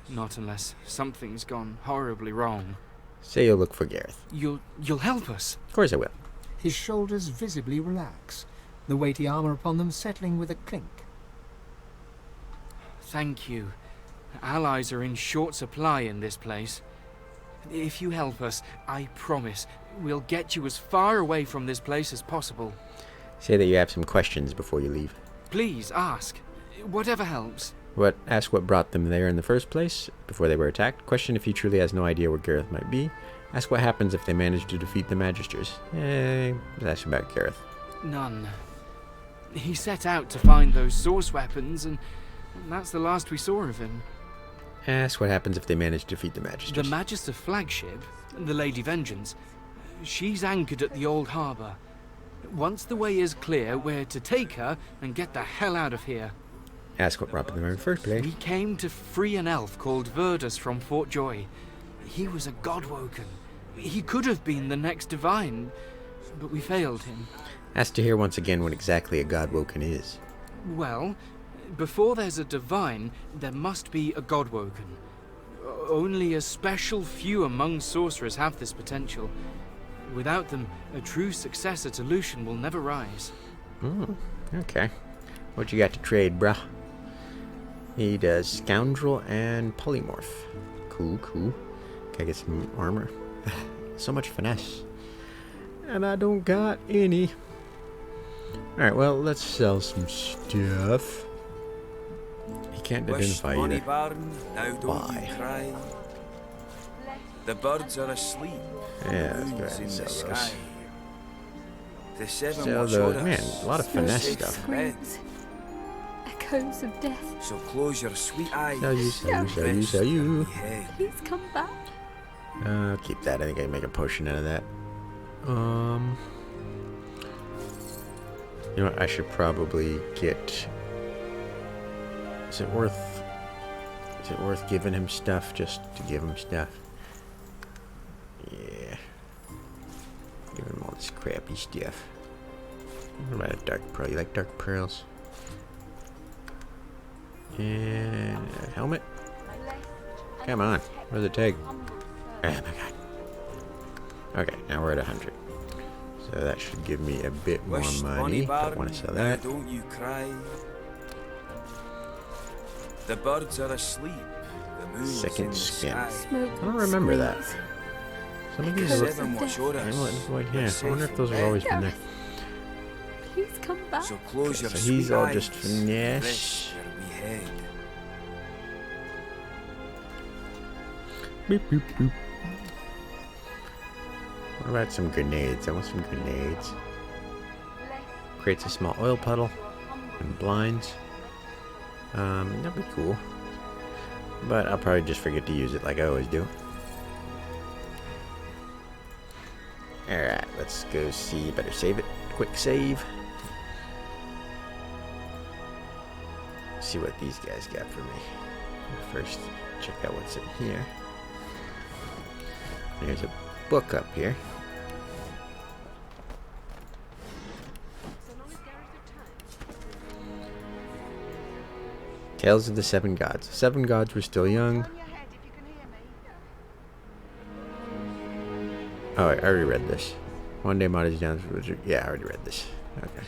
Not unless something's gone horribly wrong. Say you'll look for Gareth. You'll help us? Of course I will. His shoulders visibly relax, the weighty armor upon them settling with a clink. Thank you. Allies are in short supply in this place. If you help us, I promise, we'll get you as far away from this place as possible. Say that you have some questions before you leave. Please, ask. Whatever helps. Ask what brought them there in the first place, before they were attacked. Question if he truly has no idea where Gareth might be. Ask what happens if they manage to defeat the Magisters. Ask about Gareth. None. He set out to find those source weapons, and that's the last we saw of him. Ask what happens if they manage to defeat the Magisters. The Magister flagship, the Lady Vengeance, she's anchored at the old harbour. Once the way is clear, we're to take her and get the hell out of here. Ask what brought them there in the first place. We came to free an elf called Verdus from Fort Joy. He was a Godwoken. He could have been the next divine, but we failed him. Ask to hear once again what exactly a Godwoken is. Well, before there's a divine, there must be a Godwoken. Only a special few among sorcerers have this potential. Without them, a true successor to Lucian will never rise. Okay. What you got to trade, bruh? He does Scoundrel and Polymorph. Cool. Can I get some armor? So much finesse. And I don't got any. Alright, well, let's sell some stuff. He can't identify either. Why? The birds are asleep. Yeah, let's go ahead and sell those. The seven Sell those. Man, a lot of finesse stuff. Screams. Echoes of death. So close your sweet eyes. Sell you. Please come back. I'll keep that. I think I can make a potion out of that. You know what? I should probably get... Is it worth giving him stuff just to give him stuff? Yeah. Give him all this crappy stuff. What about a dark pearl? You like dark pearls? And a helmet? Come on. What does it take? Oh my god. Okay, now we're at 100. So that should give me a bit more money. Don't want to sell that. Don't you cry. The birds are asleep. The moon's in Second the skin. sky. I don't remember that. Some of these look... Seven watch Amulet and void, yeah. I wonder if those have always been there. Please come back. So close your So he's sweet all eyes. just finesse. Rest your wee head. Beep, boop, boop. What about some grenades? I want some grenades. Creates a small oil puddle and blinds. That'd be cool. But I'll probably just forget to use it like I always do. Alright, let's go see. Better save it. Quick save. See what these guys got for me. First, check out what's in here. There's a book up here. Tales of the Seven Gods. The Seven Gods were still young. Oh, I already read this. One day Amadia's down. Yeah, I already read this. Okay.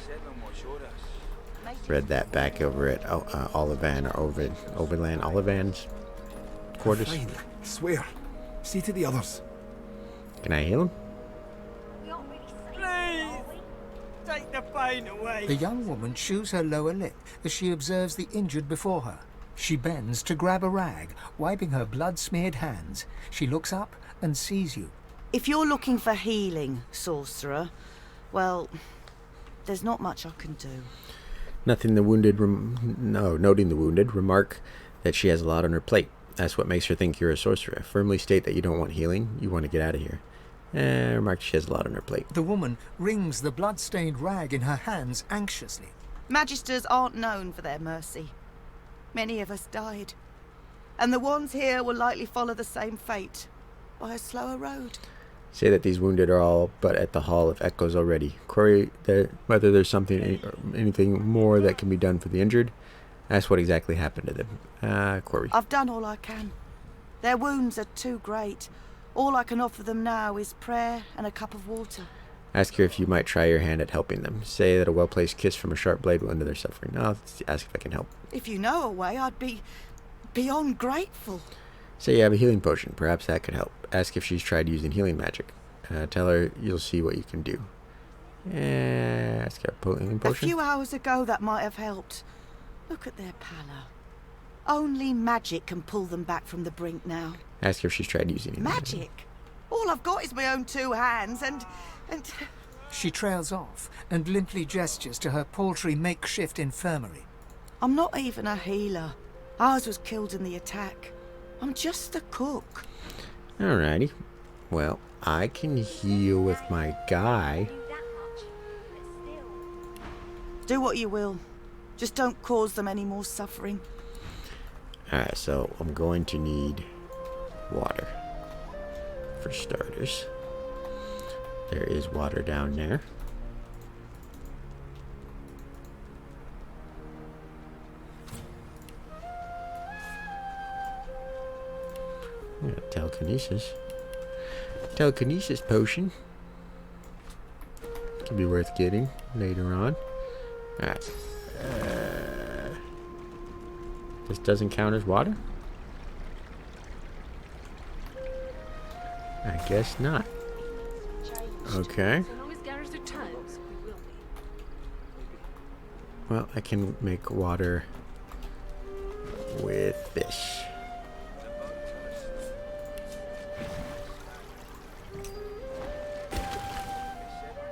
Read that back over at Olivan or Olivan's quarters. Fine. Swear. See to the others. Can I heal him? Please! Take the pain away! The young woman chews her lower lip as she observes the injured before her. She bends to grab a rag, wiping her blood-smeared hands. She looks up and sees you. If you're looking for healing, sorcerer, well, there's not much I can do. Noting the wounded, remark that she has a lot on her plate. That's what makes her think you're a sorcerer. Firmly state that you don't want healing, you want to get out of here. Remark she has a lot on her plate. The woman wrings the blood-stained rag in her hands anxiously. Magisters aren't known for their mercy. Many of us died. And the ones here will likely follow the same fate, by a slower road. Say that these wounded are all but at the Hall of Echoes already. Query whether there's anything more that can be done for the injured. Ask what exactly happened to them. Query. I've done all I can. Their wounds are too great. All I can offer them now is prayer and a cup of water. Ask her if you might try your hand at helping them. Say that a well-placed kiss from a sharp blade will end their suffering. I'll ask if I can help. If you know a way, I'd be beyond grateful. Say you have a healing potion. Perhaps that could help. Ask if she's tried using healing magic. Tell her you'll see what you can do. Ask her a healing potion. A few hours ago that might have helped. Look at their pallor. Only magic can pull them back from the brink now. Ask her if she's tried using it. Magic? All I've got is my own two hands and... She trails off and limply gestures to her paltry makeshift infirmary. I'm not even a healer. Ours was killed in the attack. I'm just a cook. Alrighty. Well, I can heal with my guy. Do what you will. Just don't cause them any more suffering. Alright, so I'm going to need water. For starters. There is water down there. Yeah, telekinesis. Telekinesis potion. Could be worth getting later on. Alright. This doesn't count as water? I guess not. Okay. Well, I can make water with this.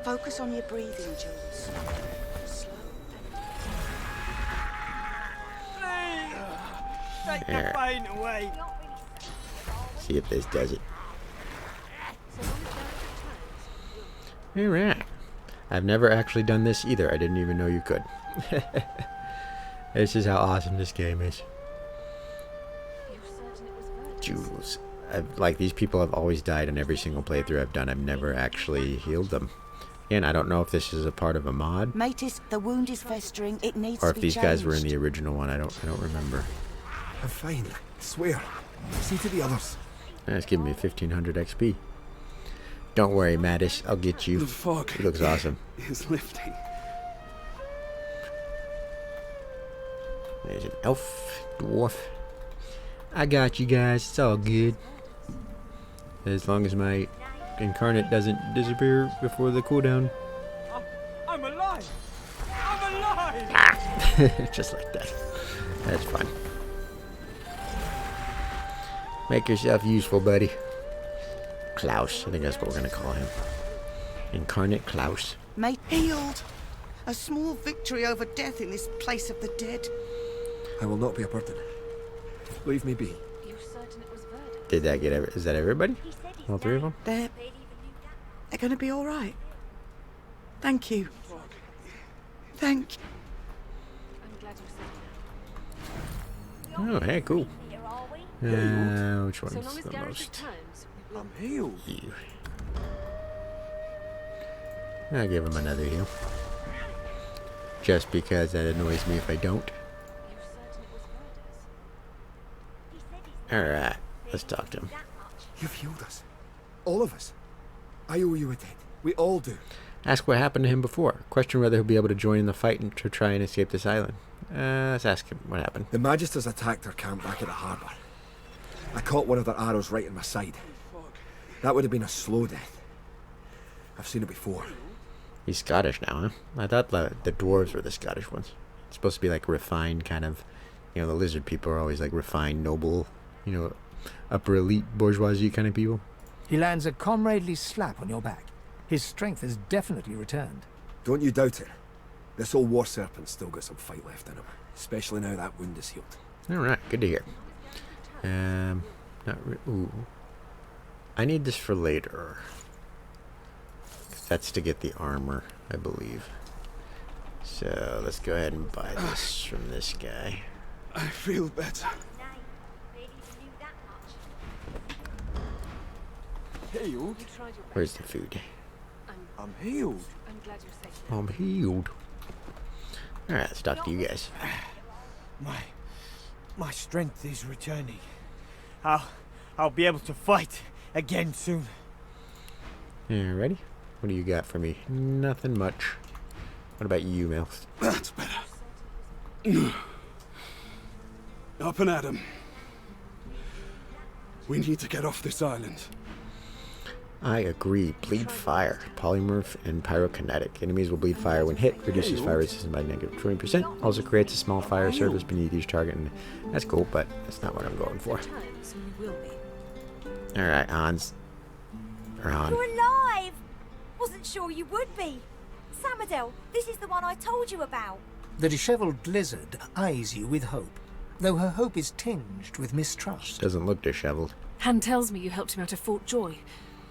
Focus on your breathing, Jules. Slow. Take the pain away. See if this does it. Alright. I've never actually done this either. I didn't even know you could. This is how awesome this game is. Jules. Like, these people have always died in every single playthrough I've done. I've never actually healed them. Again, I don't know if this is a part of a mod. Matis, the wound is festering. It needs or to if be these changed. guys were in the original one. I don't remember. I'm fine. Swear. See to the others. That's giving me 1500 XP. Don't worry, Mattis. I'll get you. The fog. It looks awesome. Is lifting. There's an elf, dwarf. I got you guys. It's all good. As long as my incarnate doesn't disappear before the cooldown. I'm alive! I'm alive! Ah. Just like that. That's fine. Make yourself useful, buddy. Klaus. I think that's what we're going to call him. Incarnate Klaus. Made healed. A small victory over death in this place of the dead. I will not be a burden. Leave me be. Did that get is that everybody? All three of them? They're going to be all right. Thank you. Thank you. Oh, hey, cool. Which one's the most? I'm healed. You. I'll give him another heal. Just because that annoys me if I don't. Alright, let's talk to him. You've healed us. All of us. I owe you a debt. We all do. Ask what happened to him before. Question whether he'll be able to join in the fight and to try and escape this island. Let's ask him what happened. The Magisters attacked our camp back at the harbour. I caught one of their arrows right in my side. That would have been a slow death. I've seen it before. He's Scottish now, huh? I thought the dwarves were the Scottish ones. It's supposed to be like refined kind of, you know, the lizard people are always like refined, noble, you know, upper elite bourgeoisie kind of people. He lands a comradely slap on your back. His strength has definitely returned. Don't you doubt it. This old war serpent's still got some fight left in him, especially now that wound is healed. Alright, good to hear. Ooh. I need this for later. That's to get the armor, I believe. So, let's go ahead and buy this from this guy. I feel better. Healed? Where's the food? I'm healed. I'm healed. Alright, let's talk to you guys. My strength is returning. I'll be able to fight again soon. Yeah, ready? What do you got for me? Nothing much. What about you, Mills? That's better. Up and at 'em. We need to get off this island. I agree. Bleed fire. Polymorph and pyrokinetic. Enemies will bleed fire when hit. Reduces fire resistance by negative 20%. Also creates a small fire surface beneath each target. And that's cool, but that's not what I'm going for. Alright, Hans. Or Han. You're alive! Wasn't sure you would be. Samadel, this is the one I told you about. The dishevelled lizard eyes you with hope, though her hope is tinged with mistrust. Doesn't look disheveled. Han tells me you helped him out of Fort Joy.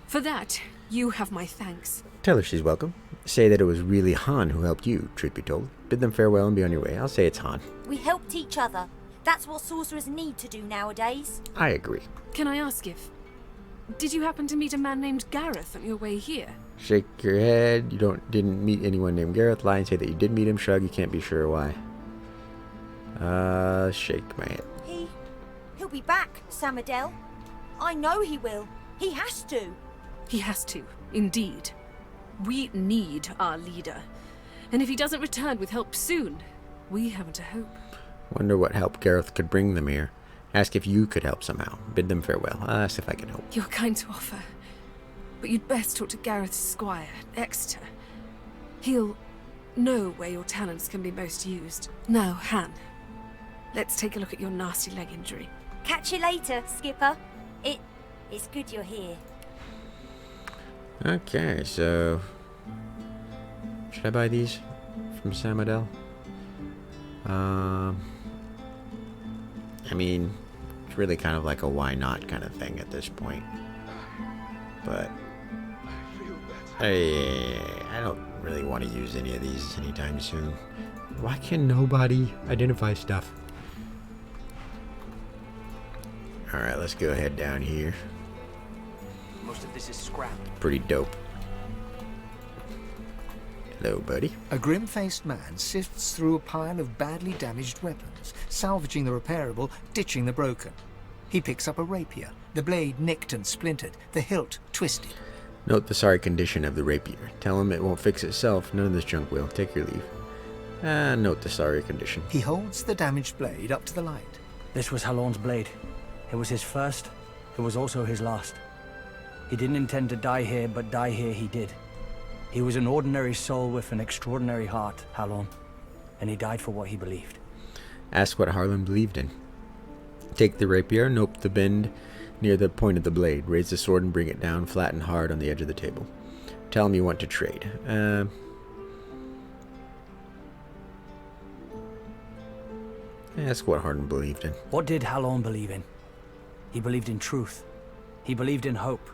For that, you have my thanks. Tell her she's welcome. Say that it was really Han who helped you, truth be told. Bid them farewell and be on your way. I'll say it's Han. We helped each other. That's what sorcerers need to do nowadays. I agree. Can I ask if... Did you happen to meet a man named Gareth on your way here? Shake your head. You didn't meet anyone named Gareth. Lie and say that you did meet him. Shrug. You can't be sure why. Shake my head. He'll be back, Samadel. I know he will. He has to. He has to, indeed. We need our leader. And if he doesn't return with help soon, we haven't a hope. Wonder what help Gareth could bring them here. Ask if you could help somehow. Bid them farewell. I'll ask if I can help. You're kind to offer. But you'd best talk to Gareth's squire, Exeter. He'll know where your talents can be most used. Now, Han, let's take a look at your nasty leg injury. Catch you later, Skipper. It's good you're here. Okay, so... Should I buy these from Samadel? I mean, it's really kind of like a why not kind of thing at this point. But... I don't really want to use any of these anytime soon. Why can nobody identify stuff? Alright, let's go ahead down here. Most of this is scrap. Pretty dope. Hello, buddy. A grim-faced man sifts through a pile of badly damaged weapons, salvaging the repairable, ditching the broken. He picks up a rapier, the blade nicked and splintered, the hilt twisted. Note the sorry condition of the rapier. Tell him it won't fix itself. None of this junk will. Take your leave. Note the sorry condition. He holds the damaged blade up to the light. This was Halon's blade. It was his first. It was also his last. He didn't intend to die here, but die here he did. He was an ordinary soul with an extraordinary heart, Halon. And he died for what he believed. Ask what Harlan believed in. Take the rapier, note the bend near the point of the blade. Raise the sword and bring it down flat and hard on the edge of the table. Tell him you want to trade. Ask what Harden believed in. What did Halon believe in? He believed in truth. He believed in hope.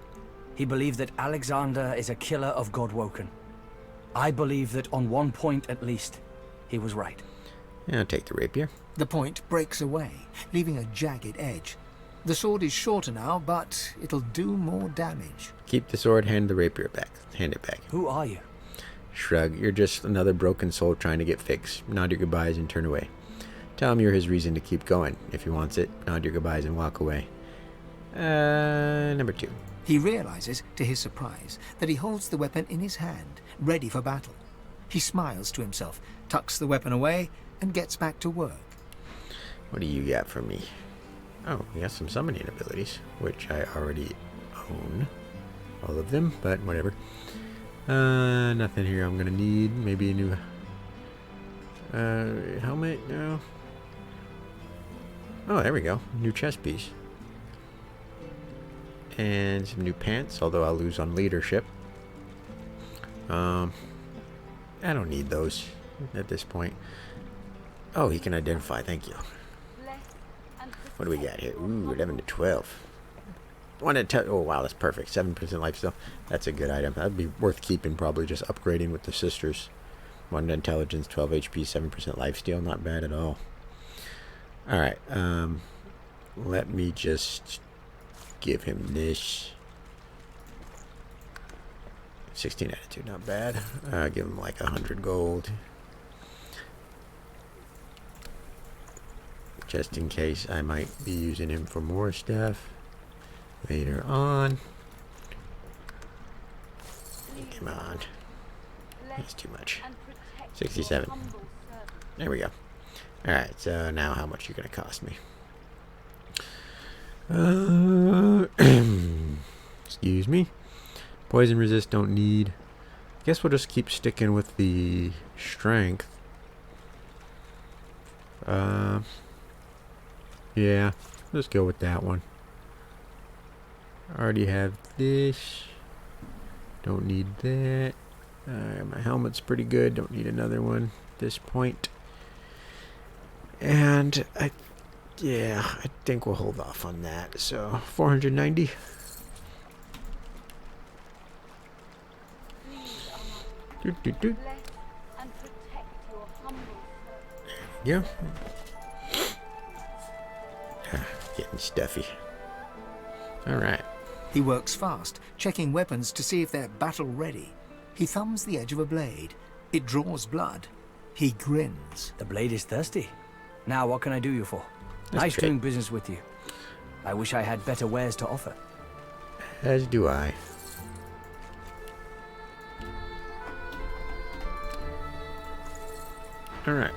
He believed that Alexander is a killer of Godwoken. I believe that on one point at least, he was right. Yeah, I'll take the rapier. The point breaks away, leaving a jagged edge. The sword is shorter now, but it'll do more damage. Keep the sword, hand the rapier back. Hand it back. Who are you? Shrug. You're just another broken soul trying to get fixed. Nod your goodbyes and turn away. Tell him you're his reason to keep going. If he wants it, nod your goodbyes and walk away. Number 2. He realizes, to his surprise, that he holds the weapon in his hand, ready for battle. He smiles to himself, tucks the weapon away, and gets back to work. What do you got for me? Oh, we got some summoning abilities, which I already own. All of them, but whatever. Nothing here I'm gonna need. Maybe a new helmet? No. Oh, there we go. New chest piece. And some new pants, although I'll lose on leadership. I don't need those at this point. Oh, he can identify. Thank you. What do we got here? Ooh, 11 to 12. Oh, wow, that's perfect. 7% life steal. That's a good item. That'd be worth keeping, probably just upgrading with the sisters. 1 to intelligence, 12 HP, 7% life steal. Not bad at all. Alright, let me just give him this. 16 attitude, not bad. Give him like 100 gold. Just in case I might be using him for more stuff later on. Come on. That's too much. 67. There we go. Alright, so now how much are you going to cost me? Excuse me. Poison resist, don't need. Guess we'll just keep sticking with the strength. Yeah, let's go with that one. I already have this. Don't need that. My helmet's pretty good. Don't need another one at this point. And I think we'll hold off on that. So 490. Yeah. Getting stuffy. Alright. He works fast, checking weapons to see if they're battle ready. He thumbs the edge of a blade. It draws blood. He grins. The blade is thirsty. Now what can I do you for? Nice doing business with you. I wish I had better wares to offer. As do I. Alright.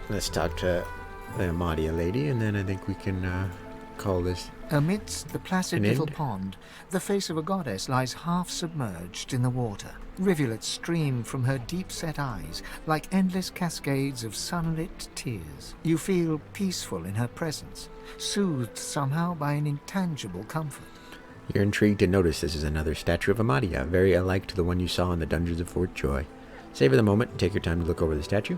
Let's talk to the Amadia lady, and then I think we can call this Amidst the placid little pond, the face of a goddess lies half submerged in the water. Rivulets stream from her deep-set eyes like endless cascades of sunlit tears. You feel peaceful in her presence, soothed somehow by an intangible comfort. You're intrigued to notice this is another statue of Amadia, very alike to the one you saw in the dungeons of Fort Joy. Savor the moment and take your time to look over the statue.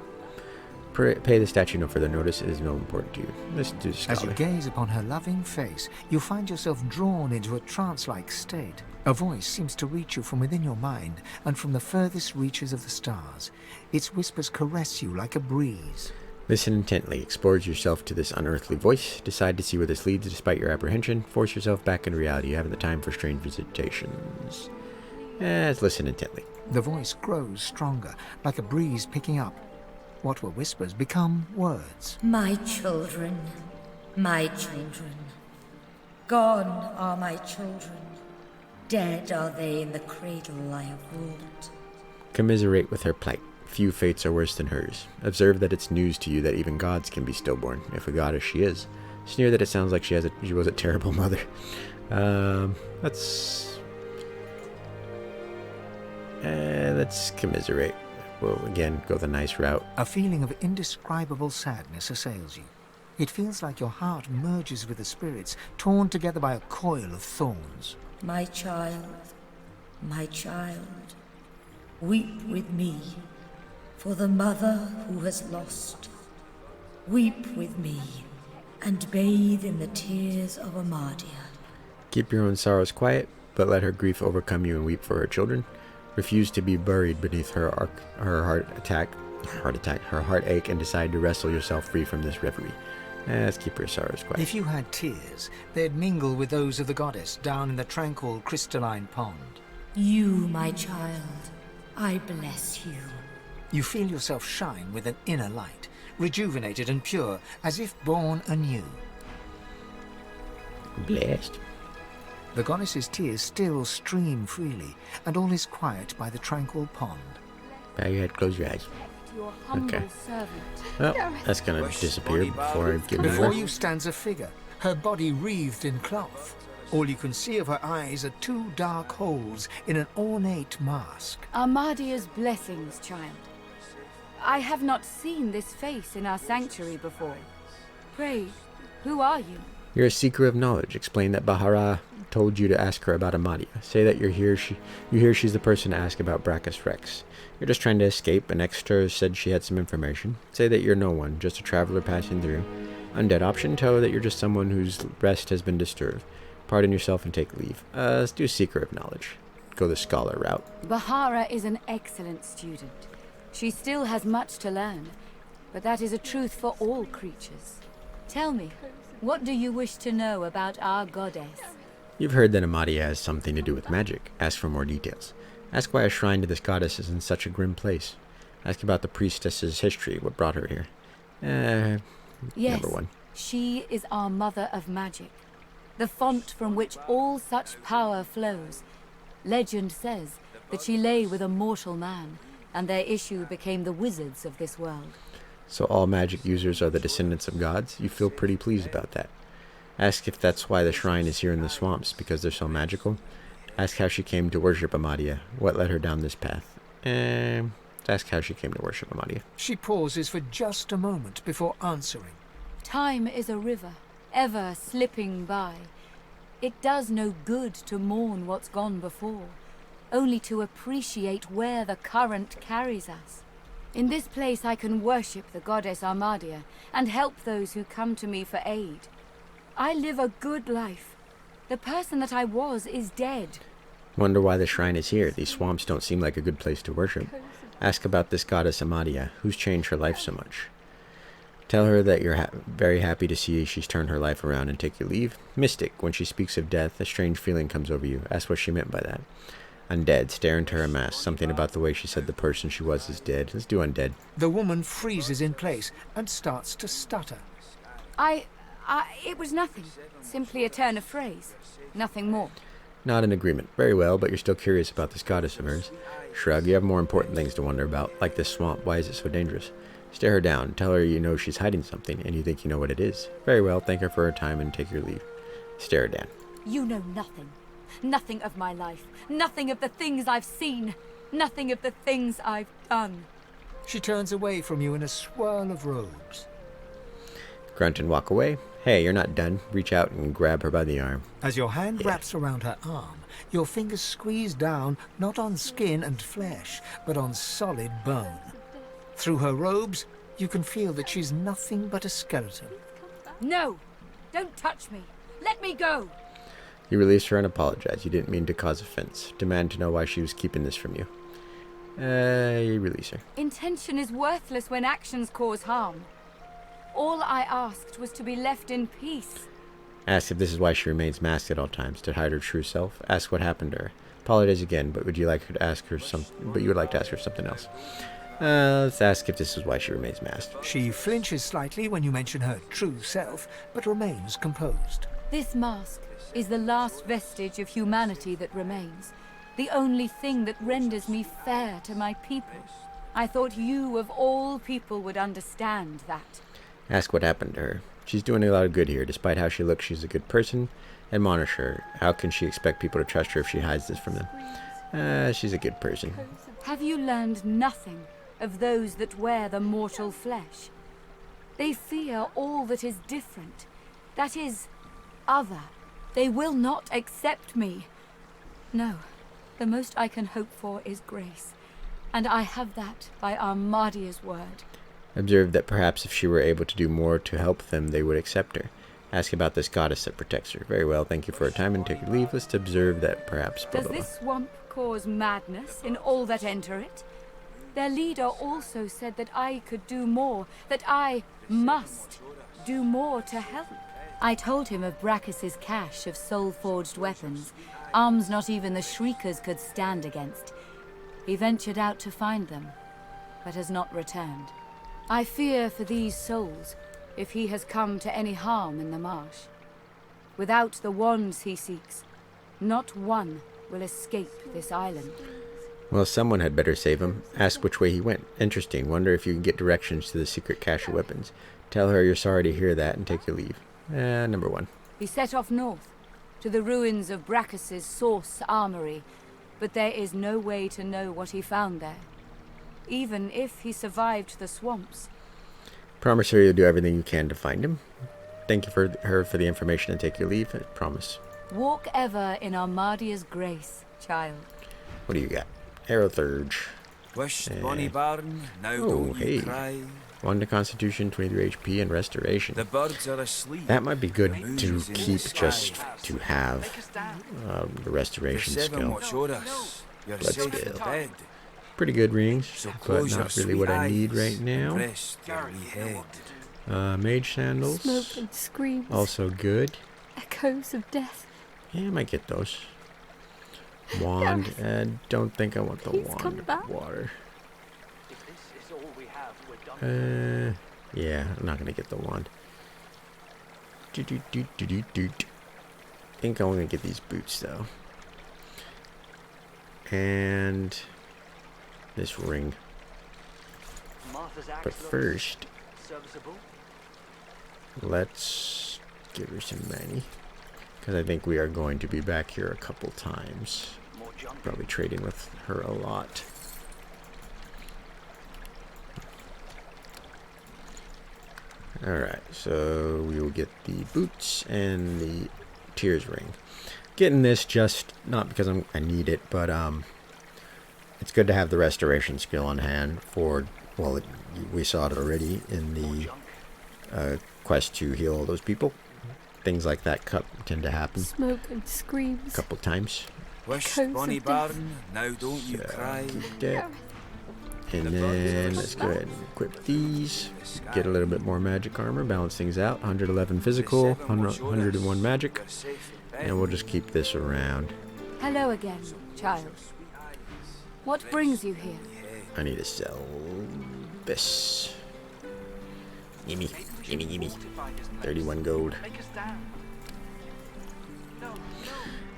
Pay the statue no further notice. It is no important to you. Let's do scholar. As you gaze upon her loving face, you find yourself drawn into a trance-like state. A voice seems to reach you from within your mind and from the furthest reaches of the stars. Its whispers caress you like a breeze. Listen intently. Expose yourself to this unearthly voice. Decide to see where this leads despite your apprehension. Force yourself back into reality. You haven't the time for strange visitations. Let's listen intently. The voice grows stronger, like a breeze picking up. What were whispers become words. My children, my children. Gone are my children. Dead are they in the cradle I have ruled. Commiserate with her plight. Few fates are worse than hers. Observe that it's news to you that even gods can be stillborn, if a goddess she is. Sneer that it sounds like she was a terrible mother. Let's commiserate. We'll again go the nice route. A feeling of indescribable sadness assails you. It feels like your heart merges with the spirits, torn together by a coil of thorns. My child, weep with me for the mother who has lost. Weep with me and bathe in the tears of Amadia. Keep your own sorrows quiet, but let her grief overcome you and weep for her children. Refuse to be buried beneath her heartache, and decide to wrestle yourself free from this reverie. Let's keep your sorrows quiet. If you had tears, they'd mingle with those of the goddess down in the tranquil crystalline pond. You, my child, I bless you. You feel yourself shine with an inner light, rejuvenated and pure, as if born anew. Blessed. The goddess's tears still stream freely, and all is quiet by the tranquil pond. Bow your head, close your eyes. Okay. Well, that's gonna disappear before I get anywhere. Before you stands a figure, her body wreathed in cloth. All you can see of her eyes are two dark holes in an ornate mask. Amadia's blessings, child. I have not seen this face in our sanctuary before. Pray, who are you? You're a seeker of knowledge. Explain that Bahara told you to ask her about Amadia. Say that you hear she's the person to ask about Brachus Rex. You're just trying to escape. An extra said she had some information. Say that you're no one, just a traveler passing through. Undead option. Tell her that you're just someone whose rest has been disturbed. Pardon yourself and take leave. Let's do seeker of knowledge. Go the scholar route. Bahara is an excellent student. She still has much to learn, but that is a truth for all creatures. Tell me, what do you wish to know about our goddess? You've heard that Amadia has something to do with magic. Ask for more details. Ask why a shrine to this goddess is in such a grim place. Ask about the priestess's history, what brought her here. Yes, number one. She is our mother of magic, the font from which all such power flows. Legend says that she lay with a mortal man, and their issue became the wizards of this world. So all magic users are the descendants of gods? You feel pretty pleased about that. Ask if that's why the shrine is here in the swamps, because they're so magical. Ask how she came to worship Amadia. What led her down this path? Ask how she came to worship Amadia. She pauses for just a moment before answering. Time is a river, ever slipping by. It does no good to mourn what's gone before, only to appreciate where the current carries us. In this place I can worship the goddess Amadia and help those who come to me for aid. I live a good life. The person that I was is dead. Wonder why the shrine is here. These swamps don't seem like a good place to worship. Ask about this goddess Amadia. Who's changed her life so much? Tell her that you're very happy to see she's turned her life around and take your leave. Mystic. When she speaks of death, a strange feeling comes over you. Ask what she meant by that. Undead. Stare into her mask. Something about the way she said the person she was is dead. Let's do undead. The woman freezes in place and starts to stutter. It was nothing. Simply a turn of phrase. Nothing more. Not in agreement. Very well, but you're still curious about this goddess of hers. Shrug. You have more important things to wonder about, like this swamp. Why is it so dangerous? Stare her down. Tell her you know she's hiding something, and you think you know what it is. Very well. Thank her for her time and take your leave. Stare her down. You know nothing. Nothing of my life. Nothing of the things I've seen. Nothing of the things I've done. She turns away from you in a swirl of robes. Grunt and walk away. Hey, you're not done. Reach out and grab her by the arm. As your hand wraps around her arm, your fingers squeeze down not on skin and flesh, but on solid bone. Through her robes, you can feel that she's nothing but a skeleton. No! Don't touch me! Let me go! You release her and apologize. You didn't mean to cause offense. Demand to know why she was keeping this from you. You release her. Intention is worthless when actions cause harm. All I asked was to be left in peace. Ask if this is why she remains masked at all times, to hide her true self. Ask what happened to her. Apologize again, but would you like her to ask her you would like to ask her something else. Let's ask if this is why she remains masked. She flinches slightly when you mention her true self, but remains composed. This mask is the last vestige of humanity that remains. The only thing that renders me fair to my people. I thought you, of all people, would understand that. Ask what happened to her. She's doing a lot of good here. Despite how she looks, she's a good person. Admonish her. How can she expect people to trust her if she hides this from them? She's a good person. Have you learned nothing of those that wear the mortal flesh? They fear all that is different, that is, other. They will not accept me. No, the most I can hope for is grace, and I have that by Amadia's word. Observe that perhaps if she were able to do more to help them, they would accept her. Ask about this goddess that protects her. Very well, thank you for your time and take your leave. Let's observe that perhaps... Does this swamp cause madness in all that enter it? Their leader also said that I could do more, that I must do more to help. I told him of Brachus's cache of soul-forged weapons, arms not even the Shriekers could stand against. He ventured out to find them, but has not returned. I fear for these souls, if he has come to any harm in the marsh. Without the wands he seeks, not one will escape this island. Well, someone had better save him. Ask which way he went. Interesting. Wonder if you can get directions to the secret cache of weapons. Tell her you're sorry to hear that and take your leave. Number 1. He set off north, to the ruins of Brachus's Source Armory, but there is no way to know what he found there. Even if he survived the swamps. Promise her you'll do everything you can to find him. Thank you for the information and take your leave. I promise. Walk ever in Amadia's grace, child. What do you got? Arrow Thurge. Wish bonny barn, now Oh, don't hey. you cry. 1 to Constitution, 23 HP, and Restoration. The birds are asleep. That might be good The to moon's in keep the sky. just to have the Restoration The seven skill. watch o'er us. You're Blood safe skill. in bed. Pretty good rings, So but close your not really sweet what I need eyes right and now. rest your wee head. Mage Sandals. Smoke and screams. Also good. Echoes of death. Yeah, I might get those. Wand. Don't think I want the Please come wand. back. Water. Yeah, I'm not gonna get the wand. I think I'm gonna get these boots though. And this ring. But first, let's give her some money. Because I think we are going to be back here a couple times. Probably trading with her a lot. Alright, so we will get the boots and the Tears ring. Getting this just, not because I need it, but it's good to have the restoration skill on hand for, well, we saw it already in the quest to heal all those people. Things like that tend to happen Smoke and screams. a couple times. Wish Echoes bonny of death. barn, now don't you cry. That. And then let's go ahead and equip these. Get a little bit more magic armor, balance things out. 111 physical, 101 magic. And we'll just keep this around. Hello again, child. What brings you here? I need to sell this. Gimme, gimme, gimme. 31 gold.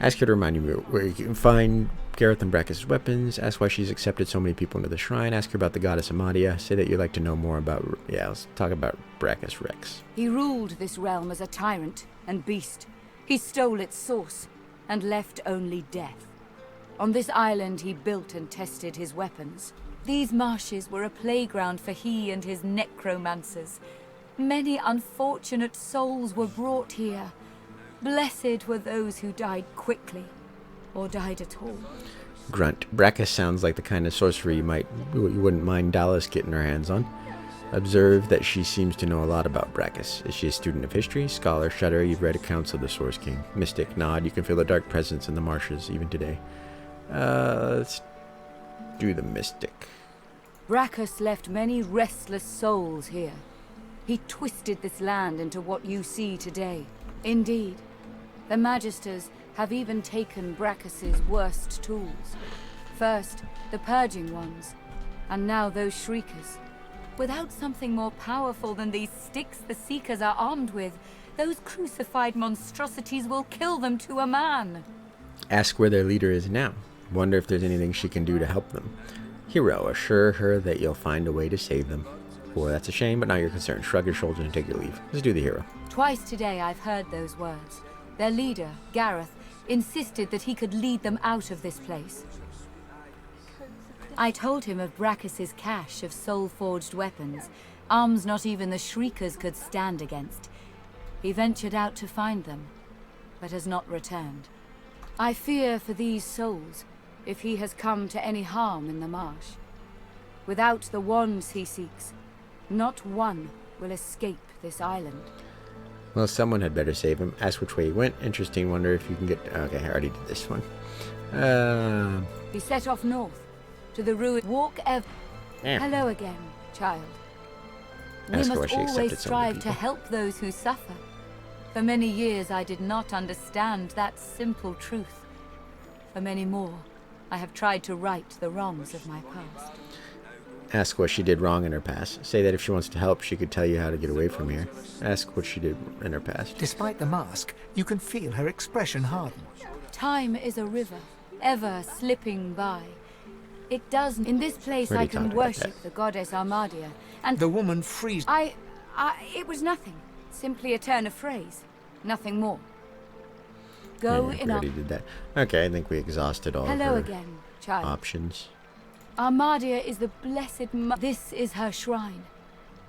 Ask her to remind you where you can find Gareth and Brachus' weapons. Ask why she's accepted so many people into the shrine. Ask her about the goddess Amadia. Say that you'd like to know more about... Yeah, let's talk about Brachus Rex. He ruled this realm as a tyrant and beast. He stole its source and left only death. On this island he built and tested his weapons. These marshes were a playground for he and his necromancers. Many unfortunate souls were brought here. Blessed were those who died quickly, or died at all. Grunt. Brachus sounds like the kind of sorcery you wouldn't mind Dallas getting her hands on. Observe that she seems to know a lot about Brachus. Is she a student of history? Scholar? Shudder. You've read accounts of the Source King. Mystic. Nod. You can feel a dark presence in the marshes, even today. Let's do the mystic. Brachus left many restless souls here. He twisted this land into what you see today. Indeed, the Magisters have even taken Brachus's worst tools. First, the purging ones, and now those shriekers. Without something more powerful than these sticks the Seekers are armed with, those crucified monstrosities will kill them to a man. Ask where their leader is now. Wonder if there's anything she can do to help them. Hero, assure her that you'll find a way to save them. Boy, that's a shame, but not your concern. Shrug your shoulders and take your leave. Let's do the hero. Twice today I've heard those words. Their leader, Gareth, insisted that he could lead them out of this place. I told him of Brachus's cache of soul-forged weapons, arms not even the Shriekers could stand against. He ventured out to find them, but has not returned. I fear for these souls, if he has come to any harm in the marsh. Without the wands he seeks, not one will escape this island. Well, someone had better save him. Ask which way he went. Interesting. Wonder if you can get... Okay, I already did this one. He set off north, to the ruin. Walk ever... Yeah. Hello again, child. We Ask her why must she always accepted so many strive to people. help those who suffer. For many years I did not understand that simple truth. For many more, I have tried to right the wrongs of my past. Ask what she did wrong in her past. Say that if she wants to help, she could tell you how to get away from here. Ask what she did in her past. Despite the mask, you can feel her expression harden. Time is a river, ever slipping by. It does. In this place Already I can talked about worship the goddess Amadia, and the woman frees. It was nothing. Simply a turn of phrase. Nothing more. Go Yeah, we in already did that. Okay, I think we exhausted all Hello of her again, child. options. Amadia is the blessed This is her shrine.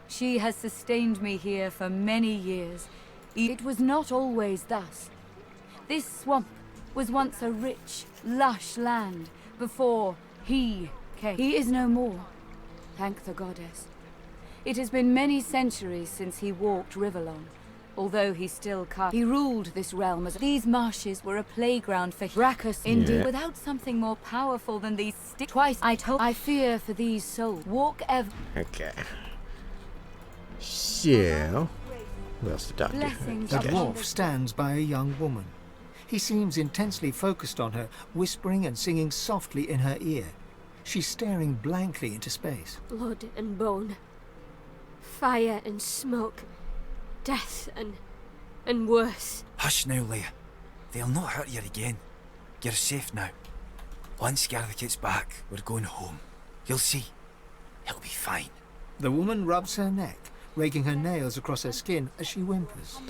She has sustained me here for many years. It was not always thus. This swamp was once a rich, lush land before he came. He is no more. Thank the goddess. It has been many centuries since he walked Riverlong, although he still can't. He ruled this realm as these marshes were a playground for Brachus. Indeed, without something more powerful than these sticks. Twice I told. I fear for these souls. Walk ever. Okay. So, who else to talk to? Blessings. The Okay. dwarf stands by a young woman. He seems intensely focused on her, whispering and singing softly in her ear. She's staring blankly into space. Blood and bone, fire and smoke, death and worse. Hush now, Leia. They'll not hurt you again. You're safe now. Once Gareth gets back, we're going home. You'll see. He'll be fine. The woman rubs her neck, raking her nails across her skin as she whimpers.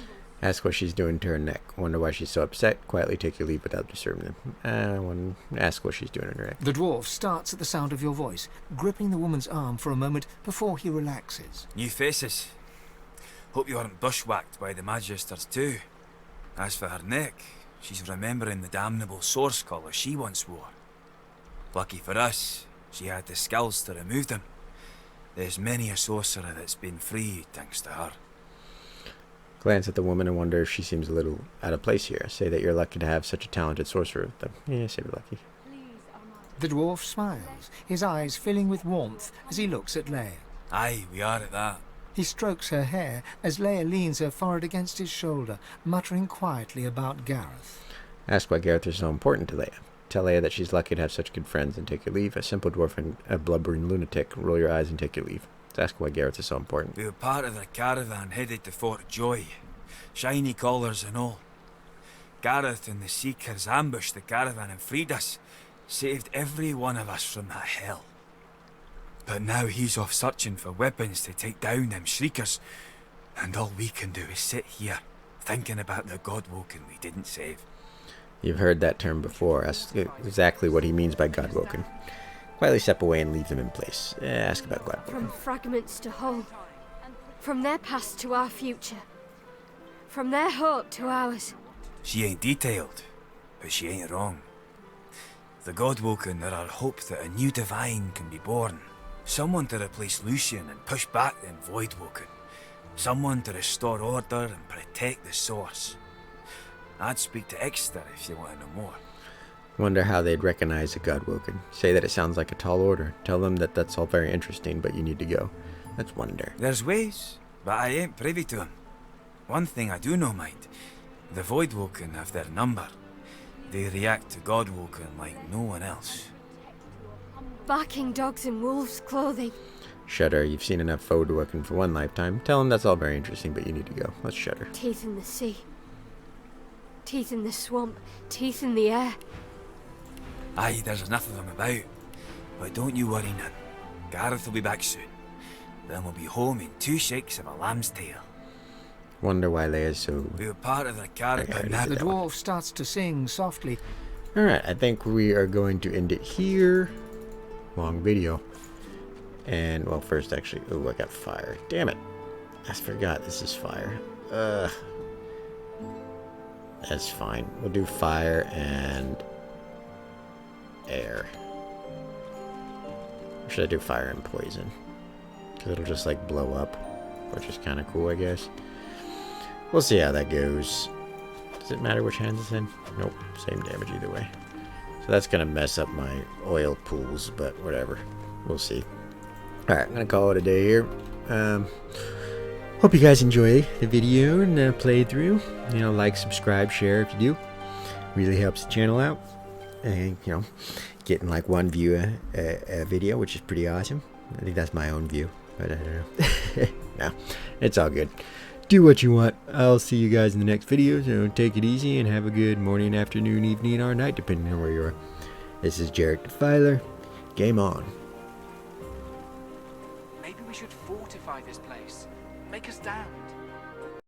Ask what she's doing to her neck. Wonder why she's so upset. Quietly take your leave without disturbing them. Ask what she's doing to her neck. The dwarf starts at the sound of your voice, gripping the woman's arm for a moment before he relaxes. New faces. Hope you aren't bushwhacked by the Magisters too. As for her neck, she's remembering the damnable source collar she once wore. Lucky for us, she had the skills to remove them. There's many a sorcerer that's been freed thanks to her. Glance at the woman and wonder if she seems a little out of place here. Say that you're lucky to have such a talented sorcerer with them. Yeah, say we're lucky. The dwarf smiles, his eyes filling with warmth as he looks at Leia. Aye, we are at that. He strokes her hair as Leia leans her forehead against his shoulder, muttering quietly about Gareth. Ask why Gareth is so important to Leia. Tell Leia that she's lucky to have such good friends and take your leave. A simple dwarf and a blubbering lunatic. Roll your eyes and take your leave. Ask why Gareth is so important. We were part of the caravan headed to Fort Joy. Shiny collars and all. Gareth and the Seekers ambushed the caravan and freed us. Saved every one of us from that hell. But now he's off searching for weapons to take down them Shriekers. And all we can do is sit here, thinking about the Godwoken we didn't save. You've heard that term before. Ask exactly what he means by Godwoken. Quietly step away and leave them in place. Ask about Godwoken. From fragments to whole. From their past to our future. From their hope to ours. She ain't detailed, but she ain't wrong. The Godwoken are our hope that a new divine can be born. Someone to replace Lucian and push back them Voidwoken. Someone to restore order and protect the source. I'd speak to Exeter if you want to know more. Wonder how they'd recognize a Godwoken. Say that it sounds like a tall order. Tell them that that's all very interesting, but you need to go. Let's wonder. There's ways, but I ain't privy to them. One thing I do know, mind. The Voidwoken have their number. They react to Godwoken like no one else. Barking dogs in wolves' clothing. Shudder. You've seen enough Voidwoken for one lifetime. Tell them that's all very interesting, but you need to go. Let's shudder. Teeth in the sea. Teeth in the swamp. Teeth in the air. Aye, there's enough of them about. But don't you worry none. Gareth will be back soon. Then we'll be home in 2 shakes of a lamb's tail. Wonder why Leia's so... We were part of the caravan. The dwarf starts to sing softly. Alright, I think we are going to end it here. Long video. And, well, first actually, oh, I got fire. Damn it. I forgot this is fire. Ugh. That's fine. We'll do fire and air. Or should I do fire and poison? Because it'll just like blow up, which is kind of cool, I guess. We'll see how that goes. Does it matter which hands it's in? Nope, same damage either way. So that's going to mess up my oil pools, but whatever. We'll see. Alright, I'm going to call it a day here. Hope you guys enjoy the video and the playthrough. You know, like, subscribe, share if you do. Really helps the channel out. And, you know, getting like 1 view a video, which is pretty awesome. I think that's my own view, but I don't know. No, it's all good. Do what you want. I'll see you guys in the next video, so take it easy and have a good morning, afternoon, evening, or night, depending on where you are. This is Jarek Defiler. Game on.